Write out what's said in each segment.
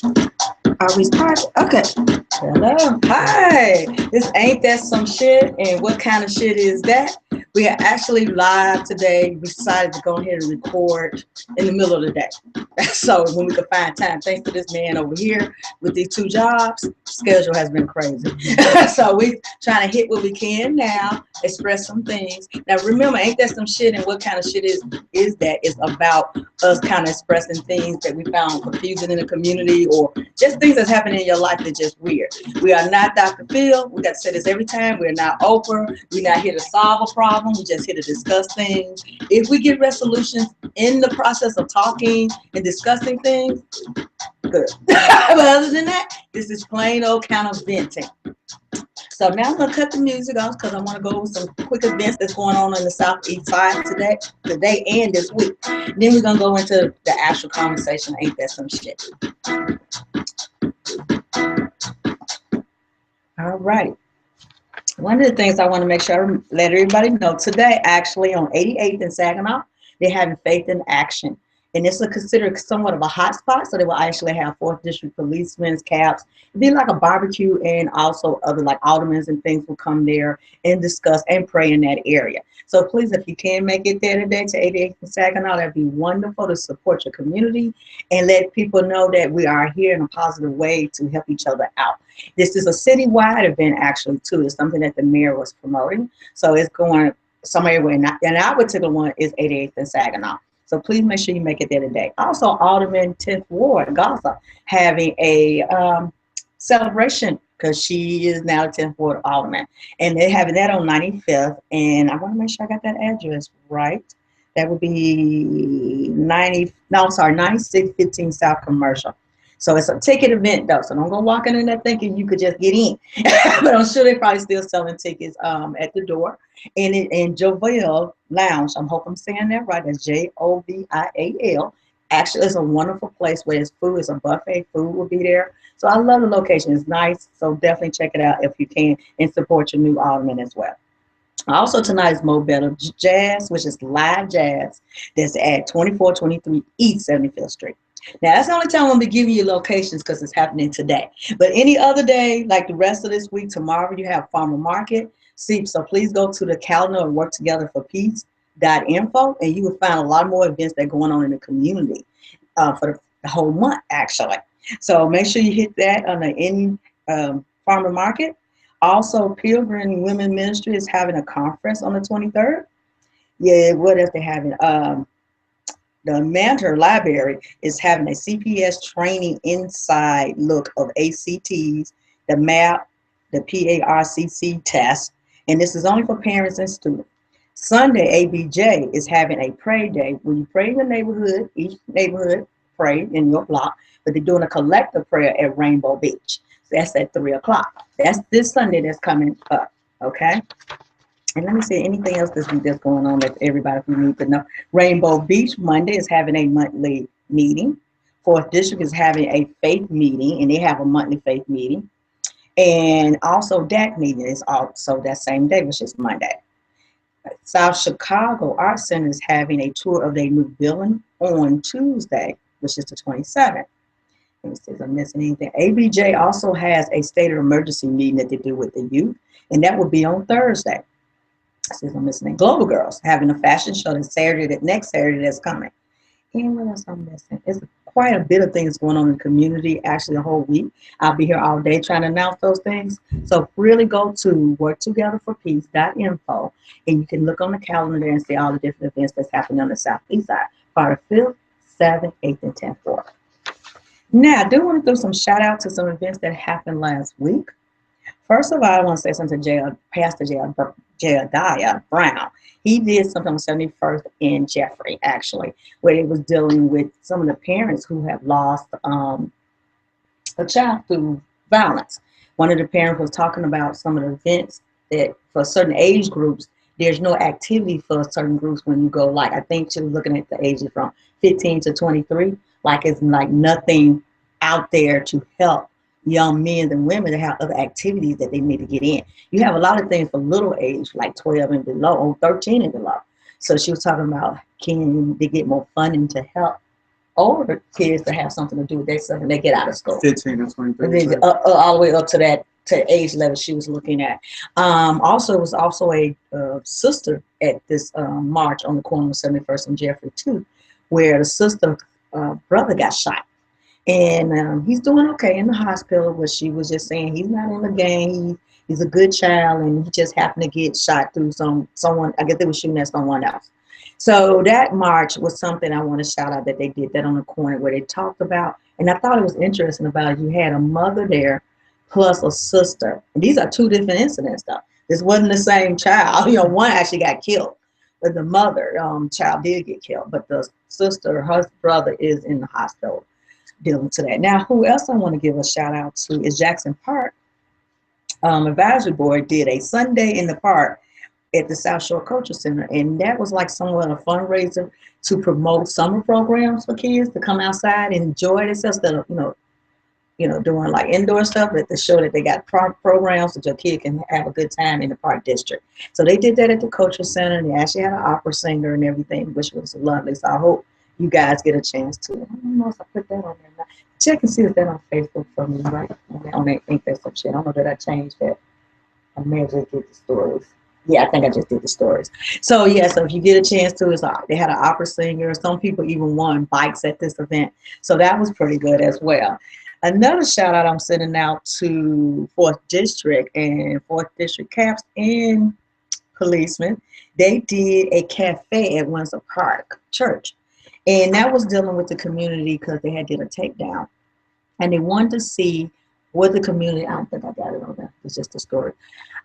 Are we started? Okay. Hello. Hi. This ain't that some shit. And what kind of shit is that? We are actually live today. We decided to go ahead and record in the middle of the day. So when we could find time, thanks to this man over here with these two jobs, schedule has been crazy. So we trying to hit what we can now, express some things. Now remember, ain't that some shit? And what kind of shit is that? It's about us kind of expressing things that we found confusing in the community, or just things that's happening in your life that's just weird. We are not Dr. Phil. We got to say this every time. We're not Oprah. We're not here to solve a problem. We're just here to discuss things. If we get resolutions in the process of talking and discussing things, good. But other than that, this is plain old kind of venting. So now I'm gonna cut the music off because I want to go over some quick events that's going on the southeast side today and this week. Then we're gonna go into the actual conversation. Ain't that some shit? All right. One of the things I want to make sure I let everybody know today, actually on 88th and Saginaw, they're having Faith in Action. And this is considered somewhat of a hot spot, so they will actually have 4th District policemen's caps. It'd be like a barbecue, and also other like aldermen and things will come there and discuss and pray in that area. So please, if you can make it there today to 88th and Saginaw, that'd be wonderful to support your community and let people know that we are here in a positive way to help each other out. This is a citywide event, actually, too. It's something that the mayor was promoting. So it's going somewhere where, and our particular one is 88th and Saginaw. So please make sure you make it there today. Also, Alderman 10th Ward, Gaza, having a celebration because she is now 10th Ward Alderman. And they're having that on 95th. And I want to make sure I got that address right. That would be 9615 South Commercial. So it's a ticket event though, so don't go walking in there thinking you could just get in. But I'm sure they're probably still selling tickets at the door. And in Jovial Lounge, I hope I'm saying that right. That's Jovial. Actually, it's a wonderful place where it's food. It's a buffet. Food will be there. So I love the location. It's nice. So definitely check it out if you can and support your new alderman as well. Also tonight is Mo Better Jazz, which is live jazz. That's at 2423 East 75th Street. Now, that's the only time I'm going to be giving you locations because it's happening today. But any other day, like the rest of this week, tomorrow you have Farmer Market. See, so please go to the calendar and work together for peace.info, and you will find a lot more events that are going on in the community for the whole month, actually. So make sure you hit that on any Farmer Market. Also, Pilgrim Women Ministry is having a conference on the 23rd. Yeah, what else they having? The Mantor Library is having a CPS training inside look of ACTs, the MAP, the PARCC test, and this is only for parents and students. Sunday, ABJ is having a pray day where you pray in the neighborhood, each neighborhood pray in your block, but they're doing a collective prayer at Rainbow Beach. So that's at 3 o'clock. That's this Sunday that's coming up, okay? And let me see anything else this week that's going on that everybody who needs to know. Rainbow Beach Monday is having a monthly meeting. 4th District is having a faith meeting, and they have a monthly faith meeting. And also that meeting is also that same day, which is Monday. South Chicago Art Center is having a tour of their new building on Tuesday, which is the 27th. Let me see if I'm missing anything. ABJ also has a state of emergency meeting that they do with the youth, and that will be on Thursday. See if I'm missing. Global Girls having a fashion show next Saturday that's coming. And what else I'm missing? It's quite a bit of things going on in the community, actually the whole week. I'll be here all day trying to announce those things. So really go to worktogetherforpeace.info, and you can look on the calendar there and see all the different events that's happening on the southeast side. Part of 5th, 7th, 8th, and 10th Ward. Now, I do want to do some shout out to some events that happened last week. First of all, I want to say something to Pastor Jedediah Brown. He did something on 71st in Jeffrey, actually, where he was dealing with some of the parents who have lost a child through violence. One of the parents was talking about some of the events that for certain age groups, there's no activity for certain groups when you go, like, I think she was looking at the ages from 15 to 23, like it's like nothing out there to help young men and women to have other activities that they need to get in. You have a lot of things for little age, like 12 and below, or 13 and below. So she was talking about, can they get more funding to help older kids to have something to do with their stuff when they get out of school. 15 and 23. All the way up to that to age level she was looking at. Also, it was also a sister at this march on the corner of 71st and Jeffrey too, where the sister brother got shot. And he's doing okay in the hospital, but she was just saying he's not in the gang. He's a good child, and he just happened to get shot through someone. I guess they were shooting at someone else. So that march was something I want to shout out that they did that on the corner where they talked about, and I thought it was interesting about you had a mother there plus a sister. And these are two different incidents though. This wasn't the same child. You know, one actually got killed, but the mother child did get killed, but the sister, her brother, is in the hospital dealing to that. Now, who else I want to give a shout out to is Jackson Park. Advisory board did a Sunday in the park at the South Shore Culture Center, and that was like somewhat a fundraiser to promote summer programs for kids to come outside and enjoy themselves. Instead of doing like indoor stuff, but to show that they got programs that your kid can have a good time in the park district. So they did that at the Culture Center, and they actually had an opera singer and everything, which was lovely. So I hope you guys get a chance to. I don't know if I put that on there now. Check and see if that's on Facebook for me, right? On that Ain't That Some Shit. I don't know that I changed that. I may have just did the stories. Yeah, I think I just did the stories. So yeah, so if you get a chance to, they had an opera singer. Some people even won bikes at this event. So that was pretty good as well. Another shout out I'm sending out to 4th District and 4th District Caps and policemen. They did a cafe at Windsor Park Church. And that was dealing with the community because they had did a takedown. And they wanted to see what the community, I don't think I got it on there. It's just a story.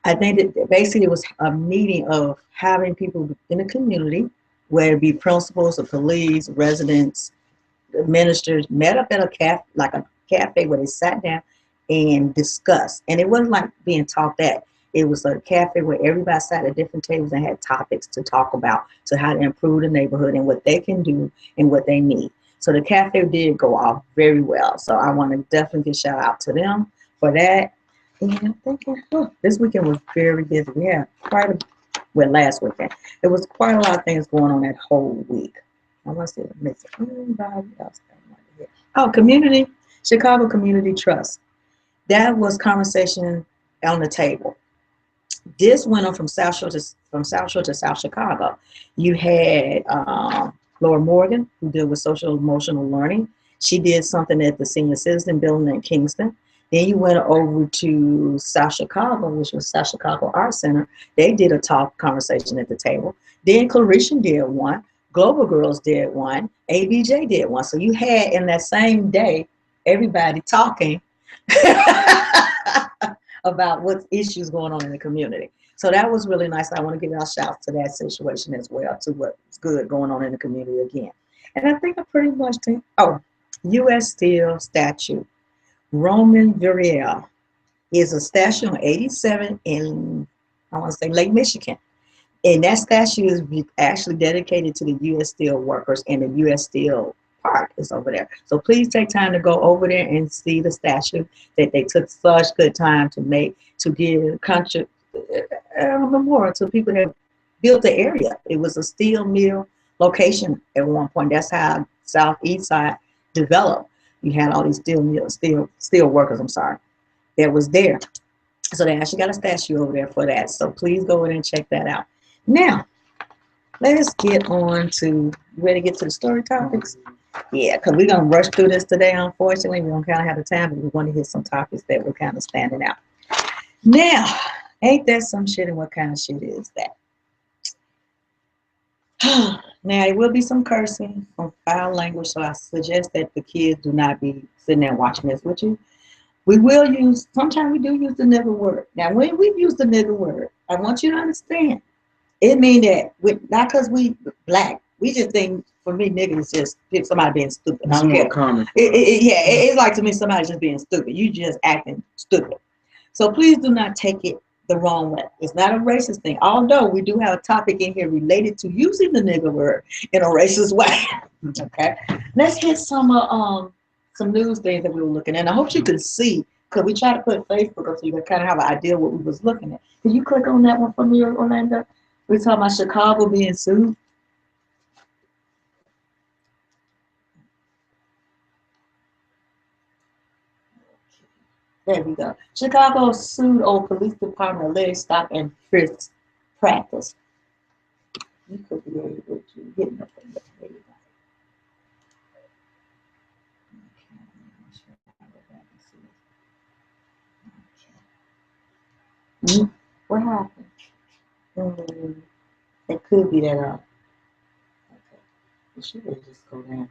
I think that basically it was a meeting of having people in the community, whether it be principals or police, residents, ministers, met up at a cafe where they sat down and discussed. And it wasn't like being talked at. It was a cafe where everybody sat at different tables and had topics to talk about, so how to improve the neighborhood and what they can do and what they need. So the cafe did go off very well. So I want to definitely give a shout out to them for that. And I'm thinking, this weekend was very busy. We had last weekend. There was quite a lot of things going on that whole week. I want to say anybody else. Oh, Chicago Community Trust. That was conversation on the table. This went on from South Shore to South Chicago. You had Laura Morgan, who dealt with social emotional learning. She did something at the Senior Citizen Building in Kingston. Then you went over to South Chicago, which was South Chicago Arts Center. They did a talk conversation at the table. Then Claretian did one. Global Girls did one. ABJ did one. So you had in that same day everybody talking about what issues going on in the community. So that was really nice. I want to give y'all shouts to that situation as well, to what's good going on in the community again. And I think I pretty much think, U.S. Steel statue. Roman Viriel is a statue on 87 in, I want to say, Lake Michigan. And that statue is actually dedicated to the U.S. Steel workers, and the U.S. Steel Park is over there. So please take time to go over there and see the statue that they took such good time to make, to give memorial to people that built the area. It was a steel mill location at one point. That's how Southeast side developed. You had all these steel workers, that was there. So they actually got a statue over there for that. So please go in and check that out. Now, let's get on to, ready to get to the story topics? Yeah, because we're going to rush through this today, unfortunately. We don't kind of have the time, but we want to hit some topics that were kind of standing out. Now, ain't that some shit, and what kind of shit is that? Now, it will be some cursing, some foul language, so I suggest that the kids do not be sitting there watching this with you. We will use, sometimes we do use the nigger word. Now, when we use the nigger word, I want you to understand, it means that, not because we black, we just think, for me, nigga is just somebody being stupid. It's more common. It's like, to me, somebody just being stupid. You just acting stupid. So please do not take it the wrong way. It's not a racist thing. Although we do have a topic in here related to using the nigger word in a racist way. Okay. Let's hit some news things that we were looking at. And I hope you can see, because we try to put Facebook up so you can kind of have an idea of what we was looking at. Can you click on that one for me, Orlando? We're talking about Chicago being sued. There we go. Chicago pseudo police department alleged stop and frisk practice. You could be able to get nothing. There you go. What happened? It could be that. Okay. You should really just go down.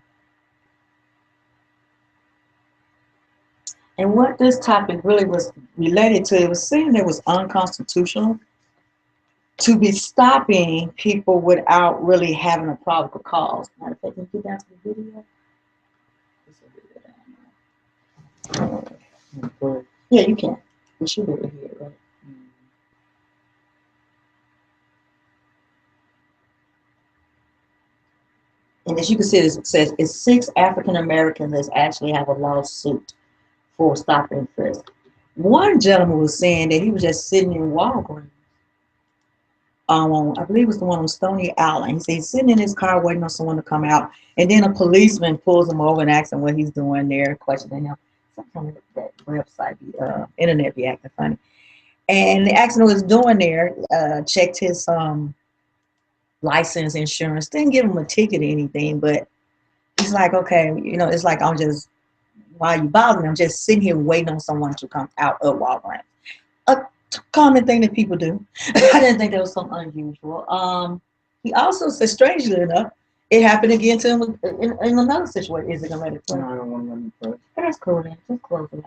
And what this topic really was related to, it was saying it was unconstitutional to be stopping people without really having a probable cause. Matter of fact, can you get down to the video? Yeah, you can. You should be able to hear it, right? And as you can see, it says it's 6 African Americans that actually have a lawsuit for stop and frisk. One gentleman was saying that he was just sitting in Walgreens. I believe it was the one on Stony Island. He said he's sitting in his car waiting on someone to come out, and then a policeman pulls him over and asks him what he's doing there, questioning him. Sometimes that website, internet be acting funny. And the accident was doing there, checked his license, insurance, didn't give him a ticket or anything, but he's like, okay, it's like why are you bothering me? I'm just sitting here waiting on someone to come out of Walgreens. A common thing that people do. I didn't think that was something unusual. He also said, strangely enough, it happened again to him in another situation. Is it gonna let it play? No, I don't want to let me play. That's cool then. Just close it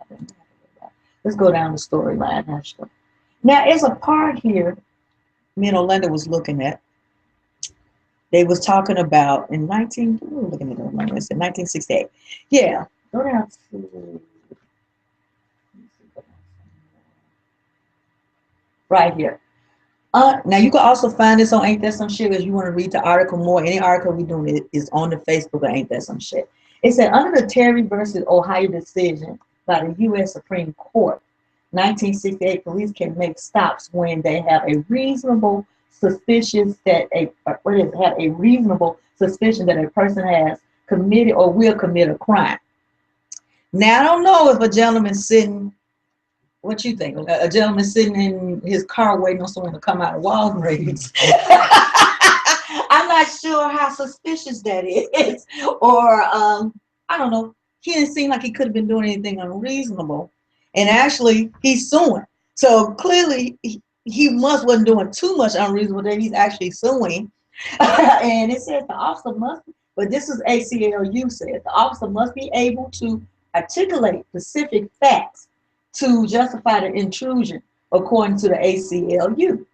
out. Let's go down the storyline. Now, there's a part here me and Orlando was looking at. They was talking about in 1968. Yeah, go down to right here. Now you can also find this on Ain't That Some Shit if you want to read the article more. Any article we doing is on the Facebook of Ain't That Some Shit. It said under the Terry versus Ohio decision by the U.S. Supreme Court, 1968 police can make stops when they have a reasonable suspicion that a person has committed or will commit a crime. Now I don't know if a gentleman sitting. What you think? A gentleman sitting in his car waiting on someone to come out of Walgreens. I'm not sure how suspicious that is. Or, I don't know. He didn't seem like he could have been doing anything unreasonable. And actually, he's suing. So clearly, he wasn't doing too much unreasonable that he's actually suing. And it says the officer must, but this is ACLU said, the officer must be able to articulate specific facts to justify the intrusion, according to the ACLU.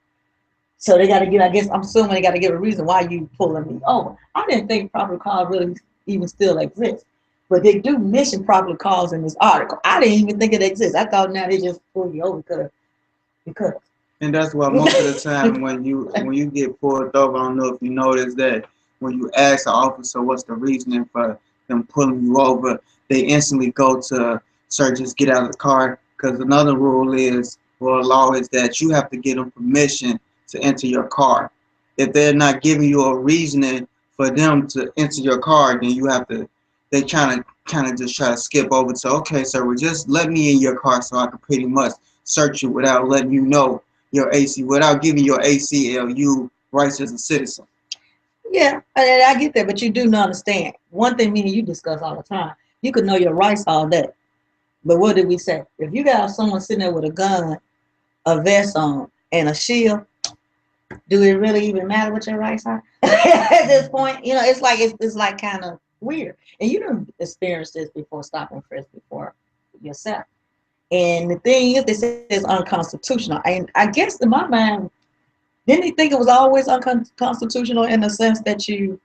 So they got to give, I guess, I'm assuming they got to give a reason why you pulling me over. I didn't think probable cause really even still exists. But they do mention probable cause in this article. I didn't even think it exists. I thought now they just pull you over because. And that's why most of the time when you get pulled over, I don't know if you notice that when you ask the officer what's the reasoning for them pulling you over, they instantly go to, sir, just get out of the car. Because another rule is, or law is that you have to give them permission to enter your car. If they're not giving you a reasoning for them to enter your car, then you have to, they kind of just try to skip over to, okay, sir, well, just let me in your car so I can pretty much search you without letting you know your without giving your ACLU rights as a citizen. Yeah, and I get that, but you do not understand. One thing me and you discuss all the time, you could know your rights all day. But what did we say? If you got someone sitting there with a gun, a vest on, and a shield, do it really even matter what your rights are? At this point, it's like kind of weird. And you done experienced this before, stopping frisk before yourself. And the thing is, they say it's unconstitutional. And I guess in my mind, didn't he think it was always unconstitutional in the sense that you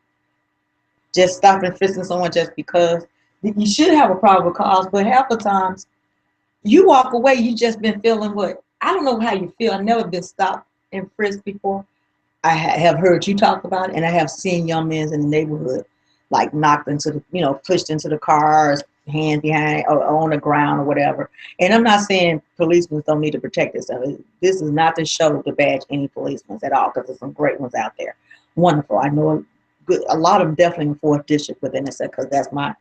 just stop and frisking someone just because? You should have a probable cause, but half the times you walk away, you just been feeling what? I don't know how you feel. I've never been stopped and frisked before. I have heard you talk about it, and I have seen young men in the neighborhood like knocked into the, pushed into the cars, hand behind or on the ground or whatever. And I'm not saying policemen don't need to protect themselves. This is not to show to badge any policemen at all, because there's some great ones out there. Wonderful. I know a lot of them definitely in 4th district within this, because that's my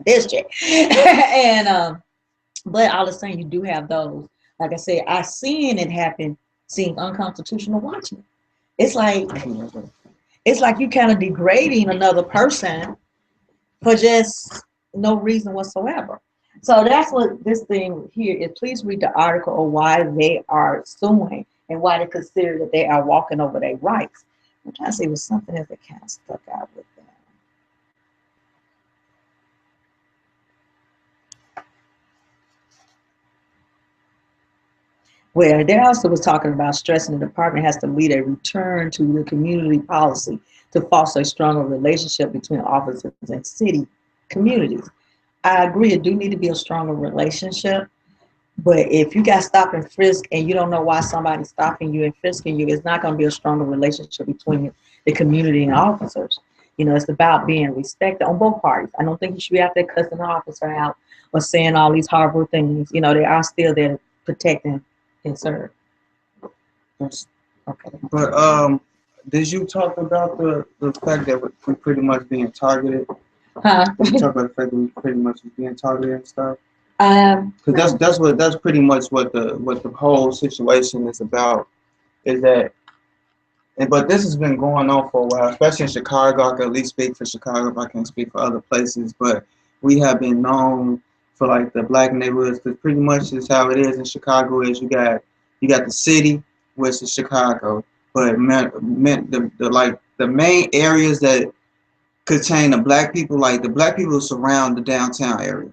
district. And But all the same, you do have those. Like I said, I seen it happen, seeing unconstitutional watching it. It's like it's like you kind of degrading another person for just no reason whatsoever. So that's what this thing here is. Please read the article of why they are suing and why they consider that they are walking over their rights. I'm trying to see if there's something else that kind of stuck out with that. Well, they also was talking about stressing the department has to lead a return to the community policy to foster a stronger relationship between officers and city communities. I agree, it do need to be a stronger relationship. But if you got stop and frisk and you don't know why somebody's stopping you and frisking you, it's not going to be a stronger relationship between the community and officers. You know, it's about being respected on both parties. I don't think you should be out there cussing the officer out or saying all these horrible things. You know, they are still there to protect and serve. Yes. Okay. But did you talk about the fact that we pretty much being targeted? Huh? Did you talk about the fact that we pretty much being targeted and stuff? No. Because that's pretty much what the whole situation is about. Is that but this has been going on for a while, especially in Chicago. I can at least speak for Chicago if I can't speak for other places. But we have been known for like the black neighborhoods, because pretty much is how it is in Chicago. Is you got the city, which is Chicago, but the main areas that contain the black people, like the black people surround the downtown area,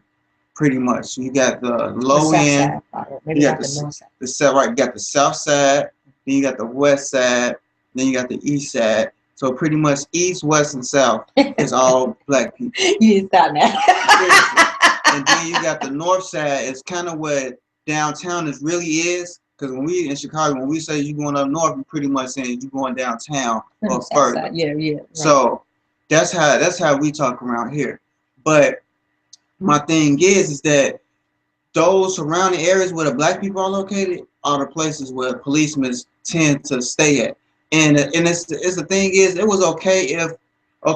pretty much. So you got the The low south end, side. you Maybe got not the north side. the south, right, you got the south side, then you got the west side, then you got the east side. So pretty much east, west, and south is all black people. You didn't stop Seriously. And now. then you got the north side. It's kind of what downtown is really is. Because when we in Chicago, when we say you going up north, we pretty much saying you going downtown or South further. side. Yeah, yeah. Right. So that's how we talk around here. But my thing is that those surrounding areas where the black people are located are the places where policemen tend to stay at. And it's the thing is, it was okay if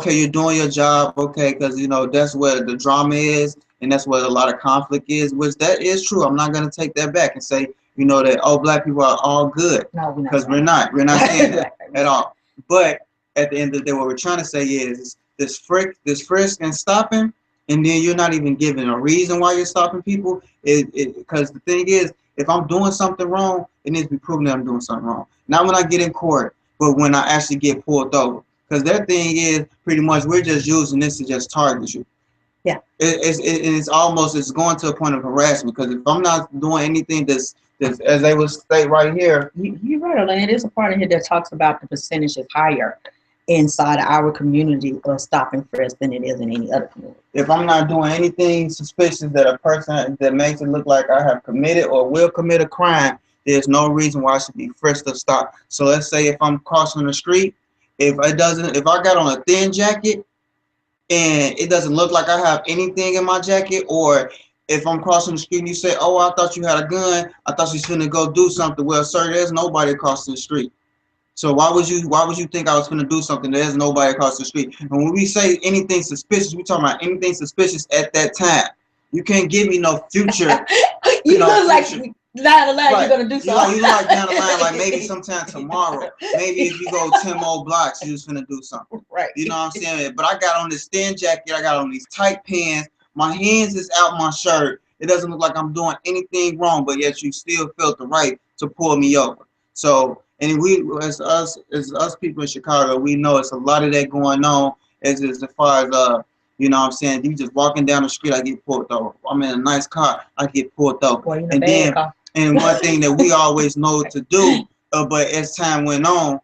you're doing your job, okay, because that's where the drama is and that's where a lot of conflict is, which that is true. I'm not gonna take that back and say that black people are all good, No, we're not. because we're not saying that at all. But at the end of the day, what we're trying to say is this frisk and stopping, and then you're not even giving a reason why you're stopping people. Because the thing is, if I'm doing something wrong, it needs to be proven that I'm doing something wrong. Not when I get in court, but when I actually get pulled over. Because their thing is pretty much we're just using this to just target you. Yeah. It's going to a point of harassment. Because if I'm not doing anything that's as they would state right here. You're right, Elaine. There's a part in here that talks about the percentage is higher inside our community of stop and frisk than it is in any other community. If I'm not doing anything suspicious that a person that makes it look like I have committed or will commit a crime, there's no reason why I should be frisked or stopped. So let's say if I'm crossing the street, if I got on a thin jacket and it doesn't look like I have anything in my jacket, or if I'm crossing the street and you say, "Oh, I thought you had a gun. I thought you was finna go do something." Well, sir, there's nobody crossing the street. So why would you think I was going to do something? There's nobody across the street. And when we say anything suspicious, we're talking about anything suspicious at that time. You can't give me no future. you look like down the line you're going to do something. You look like down the line, like maybe sometime tomorrow. Maybe if you go 10 more blocks, you're just going to do something. Right. You know what I'm saying? But I got on this thin jacket. I got on these tight pants. My hands is out my shirt. It doesn't look like I'm doing anything wrong, but yet you still felt the right to pull me over. So, and we, as us people in Chicago, we know it's a lot of that going on. As far as you know what I'm saying, you just walking down the street, I get pulled over. I'm in a nice car, I get pulled over. Well, And one thing that we always know to do, but as time went on,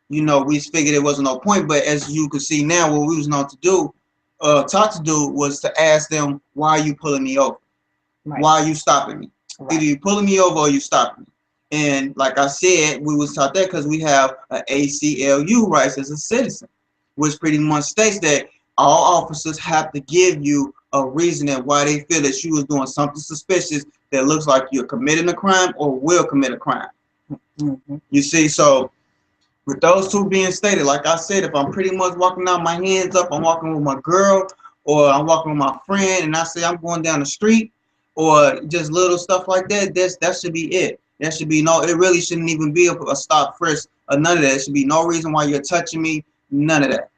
we figured it wasn't no point. But as you can see now, what we was known to do, taught to do, was to ask them, "Why are you pulling me over? Right. Why are you stopping me? Right. Either you pulling me over or you stopping me." And like I said, we was taught that because we have an ACLU rights as a citizen, which pretty much states that all officers have to give you a reason and why they feel that you was doing something suspicious that looks like you're committing a crime or will commit a crime. Mm-hmm. You see, so with those two being stated, like I said, if I'm pretty much walking out my hands up, I'm walking with my girl or I'm walking with my friend, and I say I'm going down the street, or just little stuff like that, that should be it. That should be no. It really shouldn't even be a stop frisk or none of that. It should be no reason why you're touching me. None of that.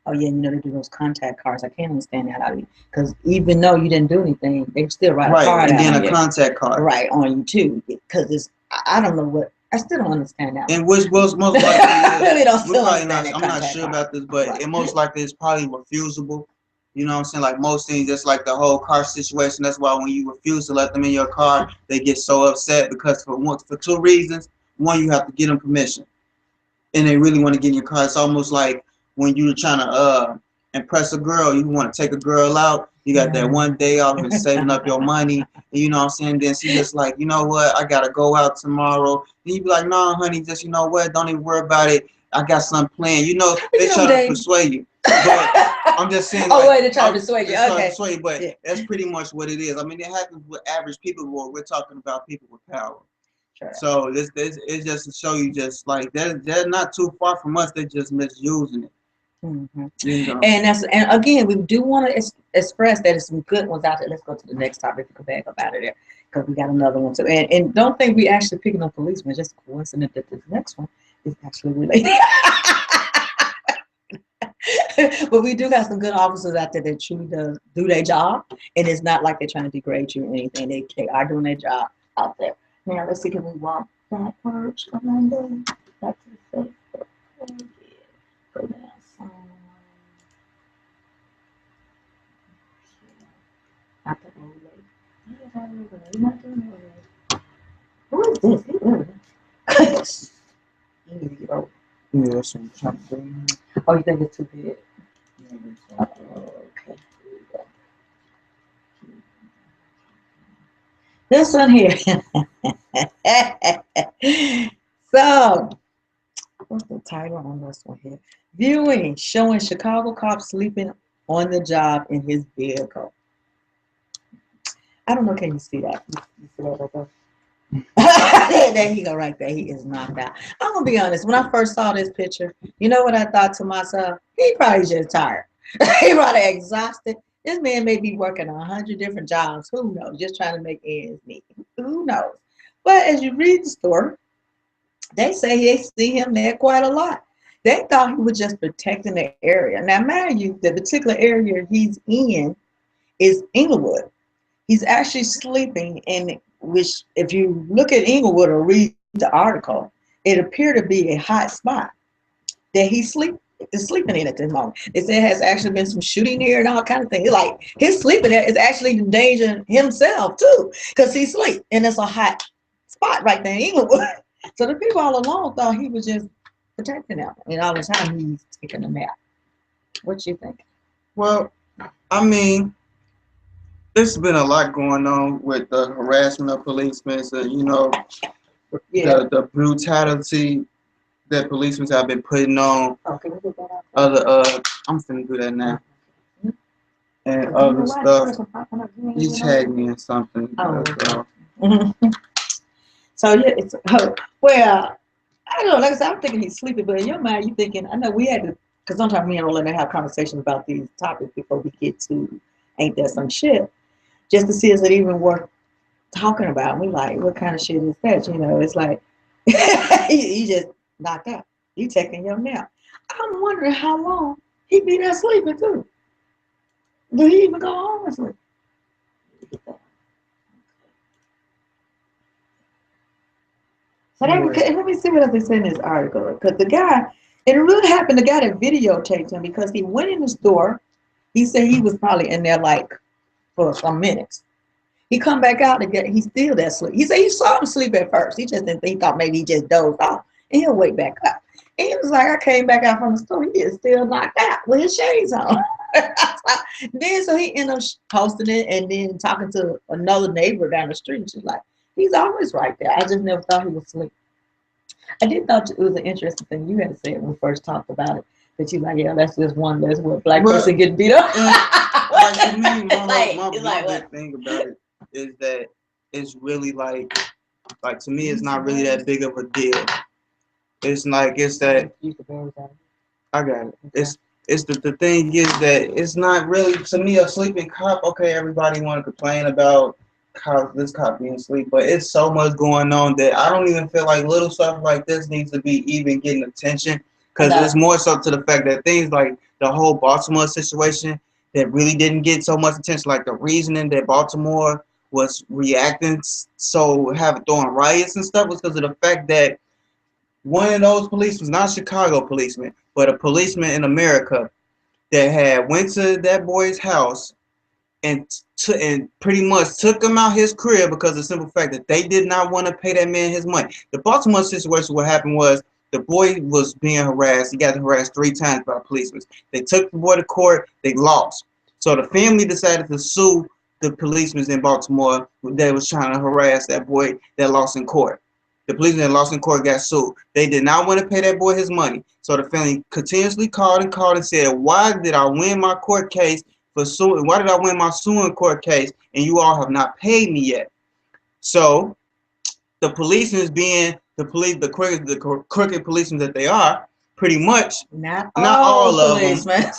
Oh yeah, you know they do those contact cards. I can't understand that out of you because even though you didn't do anything, they still write a Right, card and out then on a you. contact card. Right on you too, because it's I don't know what I still don't understand that. And which most likely I is, really don't we're still probably understand not. that I'm not contact sure card. about this, but Right. it most likely is probably refusable. You know what I'm saying? Like most things, just like the whole car situation. That's why when you refuse to let them in your car, they get so upset because for two reasons. One, you have to get them permission, and they really want to get in your car. It's almost like when you're trying to impress a girl, you want to take a girl out. You got that one day off and saving up your money. And you know what I'm saying? Then she just like, you know what? I gotta go out tomorrow. And you be like, no, honey, just you know what? Don't even worry about it. I got something planned. You know, they try to persuade you. But I'm just saying, like, oh wait, they're trying to persuade you. Okay. Persuade you, but that's pretty much what it is. I mean, it happens with average people. We're talking about people with power. Sure. So it's just to show you, just like they're not too far from us. They're just misusing it. Mm-hmm. You know? And again, we do want to express that there's some good ones out there. Let's go to the next topic to go back up out of there because we got another one too. And don't think we actually picking on policemen. Just coincident that this next one is actually related. But we do have some good officers out there that truly do their job, and it's not like they're trying to degrade you or anything. They are doing their job out there. Now let's see, can we walk backwards? Back to the Facebook. Go down some. Not the old lady. Not doing it. Who is this? You need to get over. Yeah, that's what I'm trying to do. Oh, you think it's too big? Yeah, Okay. This one here. So, what's the title on this one here? Viewing showing Chicago cop sleeping on the job in his vehicle. I don't know. Can you see that? You see that right there? There he go right there. He is knocked out. I'm gonna be honest. When I first saw this picture, you know what I thought to myself? He probably just tired. He probably exhausted. This man may be working 100 different jobs. Who knows? Just trying to make ends meet. Who knows? But as you read the story, they say they see him there quite a lot. They thought he was just protecting the area. Now, mind you, the particular area he's in is Inglewood. He's actually sleeping in which, if you look at Inglewood or read the article, it appeared to be a hot spot that is sleeping in at this moment. It said has actually been some shooting here and all kind of things. Like his sleeping there is actually endangering himself too, because he's asleep and it's a hot spot right there in Inglewood. So the people all along thought he was just protecting them, and all the time he's taking a nap. What you think? Well, I mean, there's been a lot going on with the harassment of policemen. So, you know, the brutality that policemen have been putting on other. I'm finna do that now. And other stuff. You tagged me in something. Oh. So yeah, it's well. I don't know. Like I said, I'm thinking he's sleeping, but in your mind, you're thinking. I know we had to, because sometimes me and Rolanda have conversations about these topics before we get to ain't that some shit, just to see is it even worth talking about. We like, what kind of shit is that? You know, it's like you just knocked out. You taking your nap. I'm wondering how long he be there sleeping too. Do he even go home and sleep? So let me see what else they say in this article. Because the guy, it really happened, the guy that videotaped him, because he went in the store. He said he was probably in there like for some minutes. He come back out again. He's still there sleep. He said he saw him sleep at first. He just didn't think, he thought maybe he just dozed off. And he'll wake back up. And he was like, I came back out from the store. He is still knocked out with his shades on. Then so he ended up posting it and then talking to another neighbor down the street. And she's like, he's always right there. I just never thought he was asleep. I did thought it was an interesting thing you had said when we first talked about it. That you like, yeah, that's just one less what black person getting beat up. Like to me, my big thing about it is that it's really like to me, it's not really that big of a deal. It's like it's that I got it. It's the thing is that it's not really to me a sleeping cop. Okay, everybody want to complain about this cop being asleep, but it's so much going on that I don't even feel like little stuff like this needs to be even getting attention, because it's more so to the fact that things like the whole Baltimore situation that really didn't get so much attention, like the reasoning that Baltimore was reacting so having throwing riots and stuff, was because of the fact that one of those policemen, not Chicago policeman, but a policeman in America that had went to that boy's house and and pretty much took him out his career because of the simple fact that they did not want to pay that man his money. The Baltimore situation, what happened was the boy was being harassed. He got harassed 3 times by policemen. They took the boy to court. They lost. So the family decided to sue the policemen in Baltimore that was trying to harass that boy that lost in court. The policeman that lost in court got sued. They did not want to pay that boy his money. So the family continuously called and said, why did I win my court case for suing? Why did I win my suing court case and you all have not paid me yet? So the policemen, being the crooked policemen that they are, pretty much not all of policemen. them,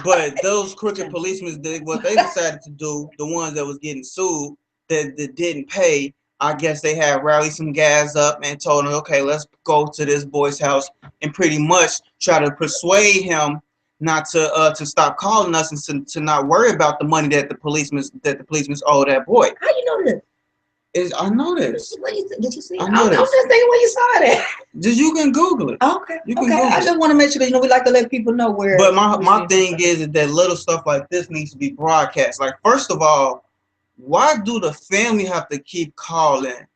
but those crooked policemen did what they decided to do. The ones that was getting sued that didn't pay, I guess they had rallied some guys up and told them, okay, let's go to this boy's house and pretty much try to persuade him not to stop calling us and to not worry about the money that the policemen owe that boy. How you know this? I know this. Did you see it? I know this. I'm just thinking where you saw that. You can Google it. Okay. You can Google I just want to make sure that we like to let people know where. But my thing is that little stuff like this needs to be broadcast. Like, first of all, why do the family have to keep calling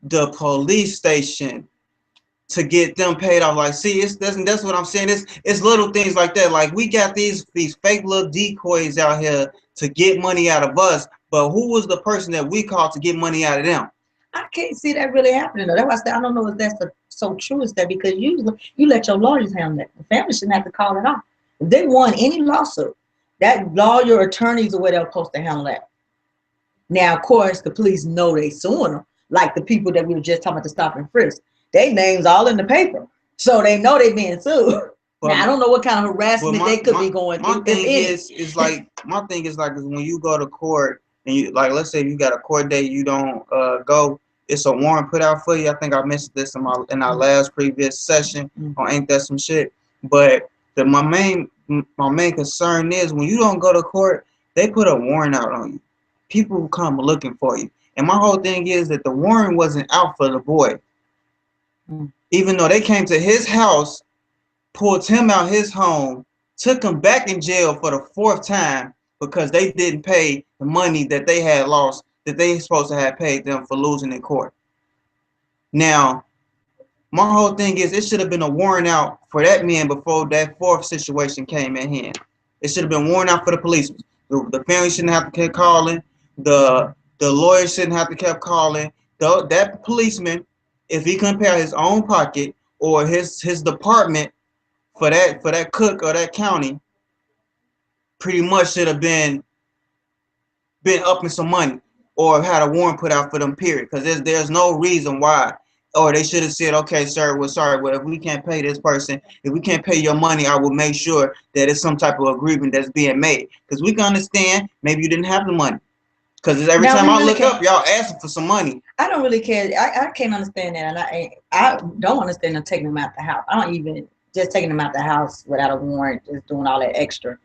the police station to get them paid off? Like, see, that's what I'm saying. It's little things like that. Like, we got these fake little decoys out here to get money out of us, but who was the person that we called to get money out of them? I can't see that really happening though. That's why I said I don't know if that's so true as that, because usually you let your lawyers handle that. The family shouldn't have to call it off. If they won any lawsuit, that lawyer, attorneys, or whatever, supposed to handle that. Now, of course, the police know they suing them, like the people that we were just talking about, the stop and frisk. Their names all in the paper, so they know they being sued. Now, I don't know what kind of harassment they could be going through. My thing is like when you go to court and you, like, let's say you got a court date, you don't go, it's a warrant put out for you. I think I mentioned this in our last previous session on Ain't That Some Shit. But my main concern is when you don't go to court, they put a warrant out on you. People come looking for you. And my whole thing is that the warrant wasn't out for the boy. Even though they came to his house, pulled him out his home, took him back in jail for the 4th time because they didn't pay the money that they had lost, that they supposed to have paid them for losing in court. Now, my whole thing is it should have been a warrant out for that man before that 4th situation came in hand. It should have been warrant out for the policemen. The family shouldn't have to keep calling. The lawyer shouldn't have to keep calling. That policeman, if he couldn't pay out his own pocket or his department for that cook or that county, pretty much should have been upping some money or had a warrant put out for them, period. Because there's no reason why. Or they should have said, okay, sir, well, sorry, well, if we can't pay this person, if we can't pay your money, I will make sure that it's some type of agreement that's being made. Because we can understand maybe you didn't have the money. Because every time I look up, y'all asking for some money. I don't really care. I can't understand that. And I don't understand them taking them out the house. I don't even, just taking them out the house without a warrant, just doing all that extra.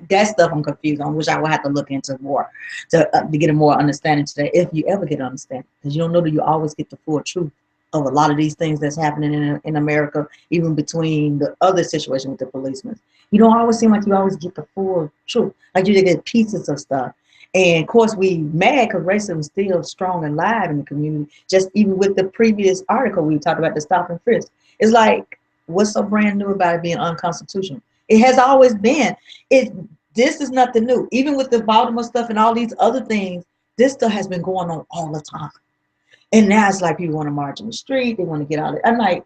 That stuff I'm confused on, which I will have to look into more to get a more understanding today, if you ever get an understanding. Because you don't know that you always get the full truth of a lot of these things that's happening in America, even between the other situation with the policemen. You don't always seem like you always get the full truth. Like you get pieces of stuff. And of course, we mad because racism is still strong and live in the community. Just even with the previous article we talked about, the stop and frisk. It's like, what's so brand new about it being unconstitutional? It has always been. This is nothing new. Even with the Baltimore stuff and all these other things, this stuff has been going on all the time. And now it's like people want to march in the street. They want to get out of it. I'm like,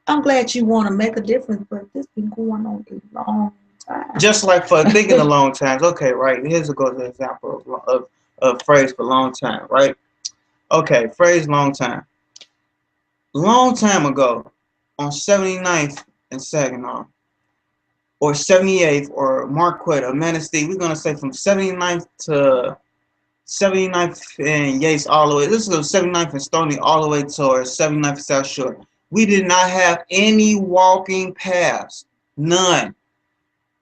I'm glad you want to make a difference, but this been going on a long time. Just like for thinking a long time. Okay, right. Here's a good example of phrase for long time, right? Okay, phrase long time. Long time ago, on 79th and Saginaw, or 78th, or Marquette, or Manistee, we're going to say from 79th to 79th and Yates all the way. This is 79th and Stony all the way towards 79th and South Shore. We did not have any walking paths. None.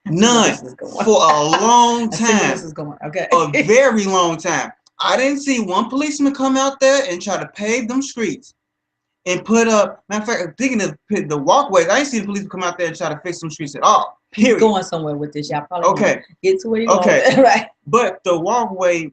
None. For a long time. I see where this is going. Okay. A very long time. I didn't see one policeman come out there and try to pave them streets and put up. Matter of fact, thinking of the walkways, I didn't see the police come out there and try to fix some streets at all. Period. Going somewhere with this, y'all probably get to where you going. Right. But the walkway